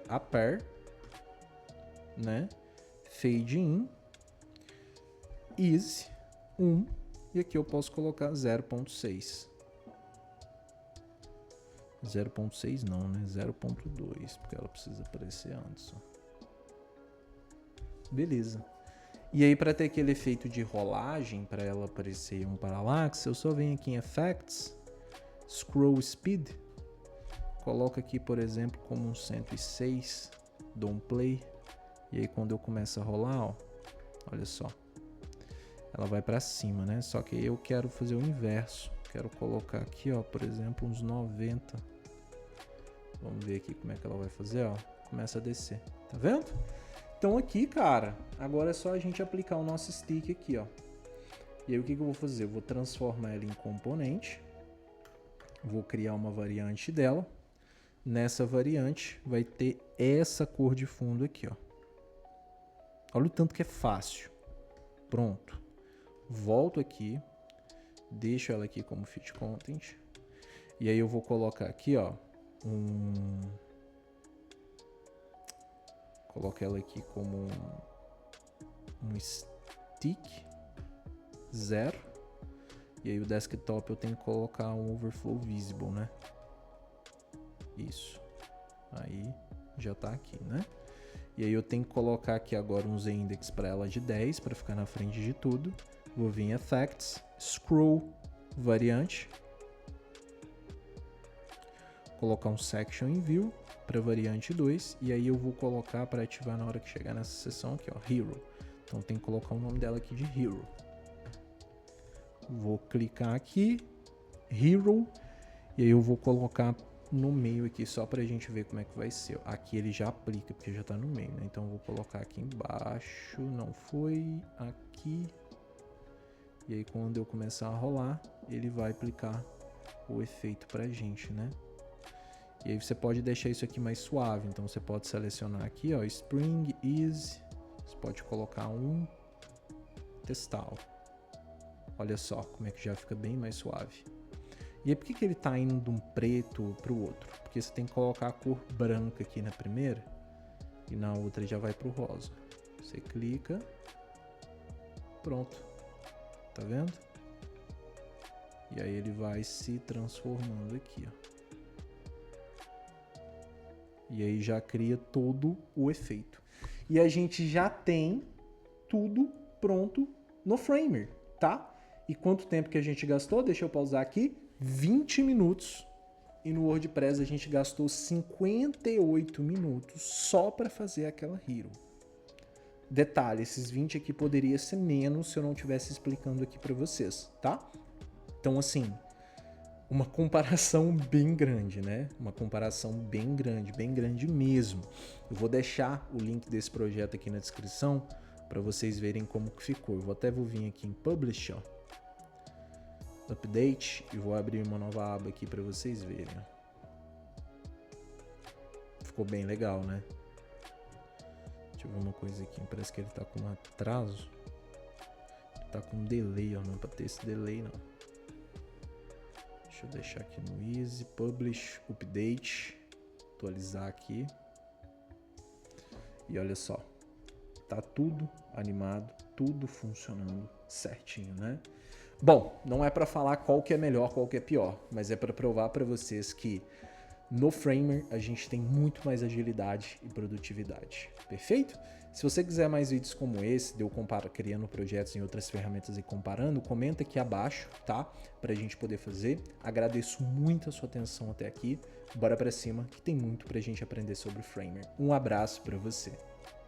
Appear, né? Fade In, Easy, 1, e aqui eu posso colocar 0.6. 0.6 não, né? 0.2, porque ela precisa aparecer antes. Ó. Beleza. E aí, para ter aquele efeito de rolagem, para ela aparecer um paralaxe, eu só venho aqui em Effects, Scroll Speed, coloca aqui, por exemplo, como um 106, dou um play, e aí quando eu começo a rolar, ó, olha só, ela vai para cima, né? Só que eu quero fazer o inverso, quero colocar aqui, ó, por exemplo, uns 90. Vamos ver aqui como é que ela vai fazer, ó, começa a descer, tá vendo? Então aqui, cara, agora é só a gente aplicar o nosso stick aqui, ó. E aí o que eu vou fazer? Eu vou transformar ela em componente, vou criar uma variante dela. Nessa variante vai ter essa cor de fundo aqui, ó. Olha o tanto que é fácil. Pronto. Volto aqui, deixo ela aqui como fit content. E aí eu vou colocar aqui, ó, coloco ela aqui como um stick 0. E aí o desktop eu tenho que colocar um overflow visible, né? Isso. Aí já tá aqui, né? E aí eu tenho que colocar aqui agora um z-index para ela de 10 para ficar na frente de tudo. Vou vir em Effects, Scroll, Variante. Colocar um Section in View para variante 2. E aí eu vou colocar para ativar na hora que chegar nessa seção aqui, ó, Hero. Então tem que colocar o nome dela aqui de Hero. Vou clicar aqui, Hero. E aí eu vou colocar no meio aqui, só pra gente ver como é que vai ser. Aqui ele já aplica, porque já tá no meio, né? Então eu vou colocar aqui embaixo, não foi, aqui. E aí quando eu começar a rolar, ele vai aplicar o efeito pra gente, né? E aí você pode deixar isso aqui mais suave, então você pode selecionar aqui, ó, Spring Easy, você pode colocar um, testar, ó. Olha só como é que já fica bem mais suave. E aí por que ele tá indo de um preto pro outro? Porque você tem que colocar a cor branca aqui na primeira e na outra já vai pro rosa. Você clica, pronto, tá vendo? E aí ele vai se transformando aqui, ó. E aí já cria todo o efeito. E a gente já tem tudo pronto no Framer, tá? E quanto tempo que a gente gastou? Deixa eu pausar aqui. 20 minutos. E no WordPress a gente gastou 58 minutos só para fazer aquela hero. Detalhe, esses 20 aqui poderia ser menos se eu não estivesse explicando aqui para vocês, tá? Então assim, uma comparação bem grande, né? Uma comparação bem grande mesmo. Eu vou deixar o link desse projeto aqui na descrição para vocês verem como que ficou. Eu vou vir aqui em Publish, ó, Update, e vou abrir uma nova aba aqui para vocês verem. Ficou bem legal, né? Deixa eu ver uma coisa aqui, parece que ele tá com um atraso. Ele tá com um delay, ó, não é para ter esse delay não. Deixa eu deixar aqui no Easy, Publish, Update, atualizar aqui. E olha só, tá tudo animado, tudo funcionando certinho, né? Bom, não é para falar qual que é melhor, qual que é pior, mas é para provar para vocês que no Framer a gente tem muito mais agilidade e produtividade. Perfeito? Se você quiser mais vídeos como esse, de eu criando projetos em outras ferramentas e comparando, comenta aqui abaixo, tá? Pra gente poder fazer. Agradeço muito a sua atenção até aqui. Bora pra cima, que tem muito pra gente aprender sobre o Framer. Um abraço pra você.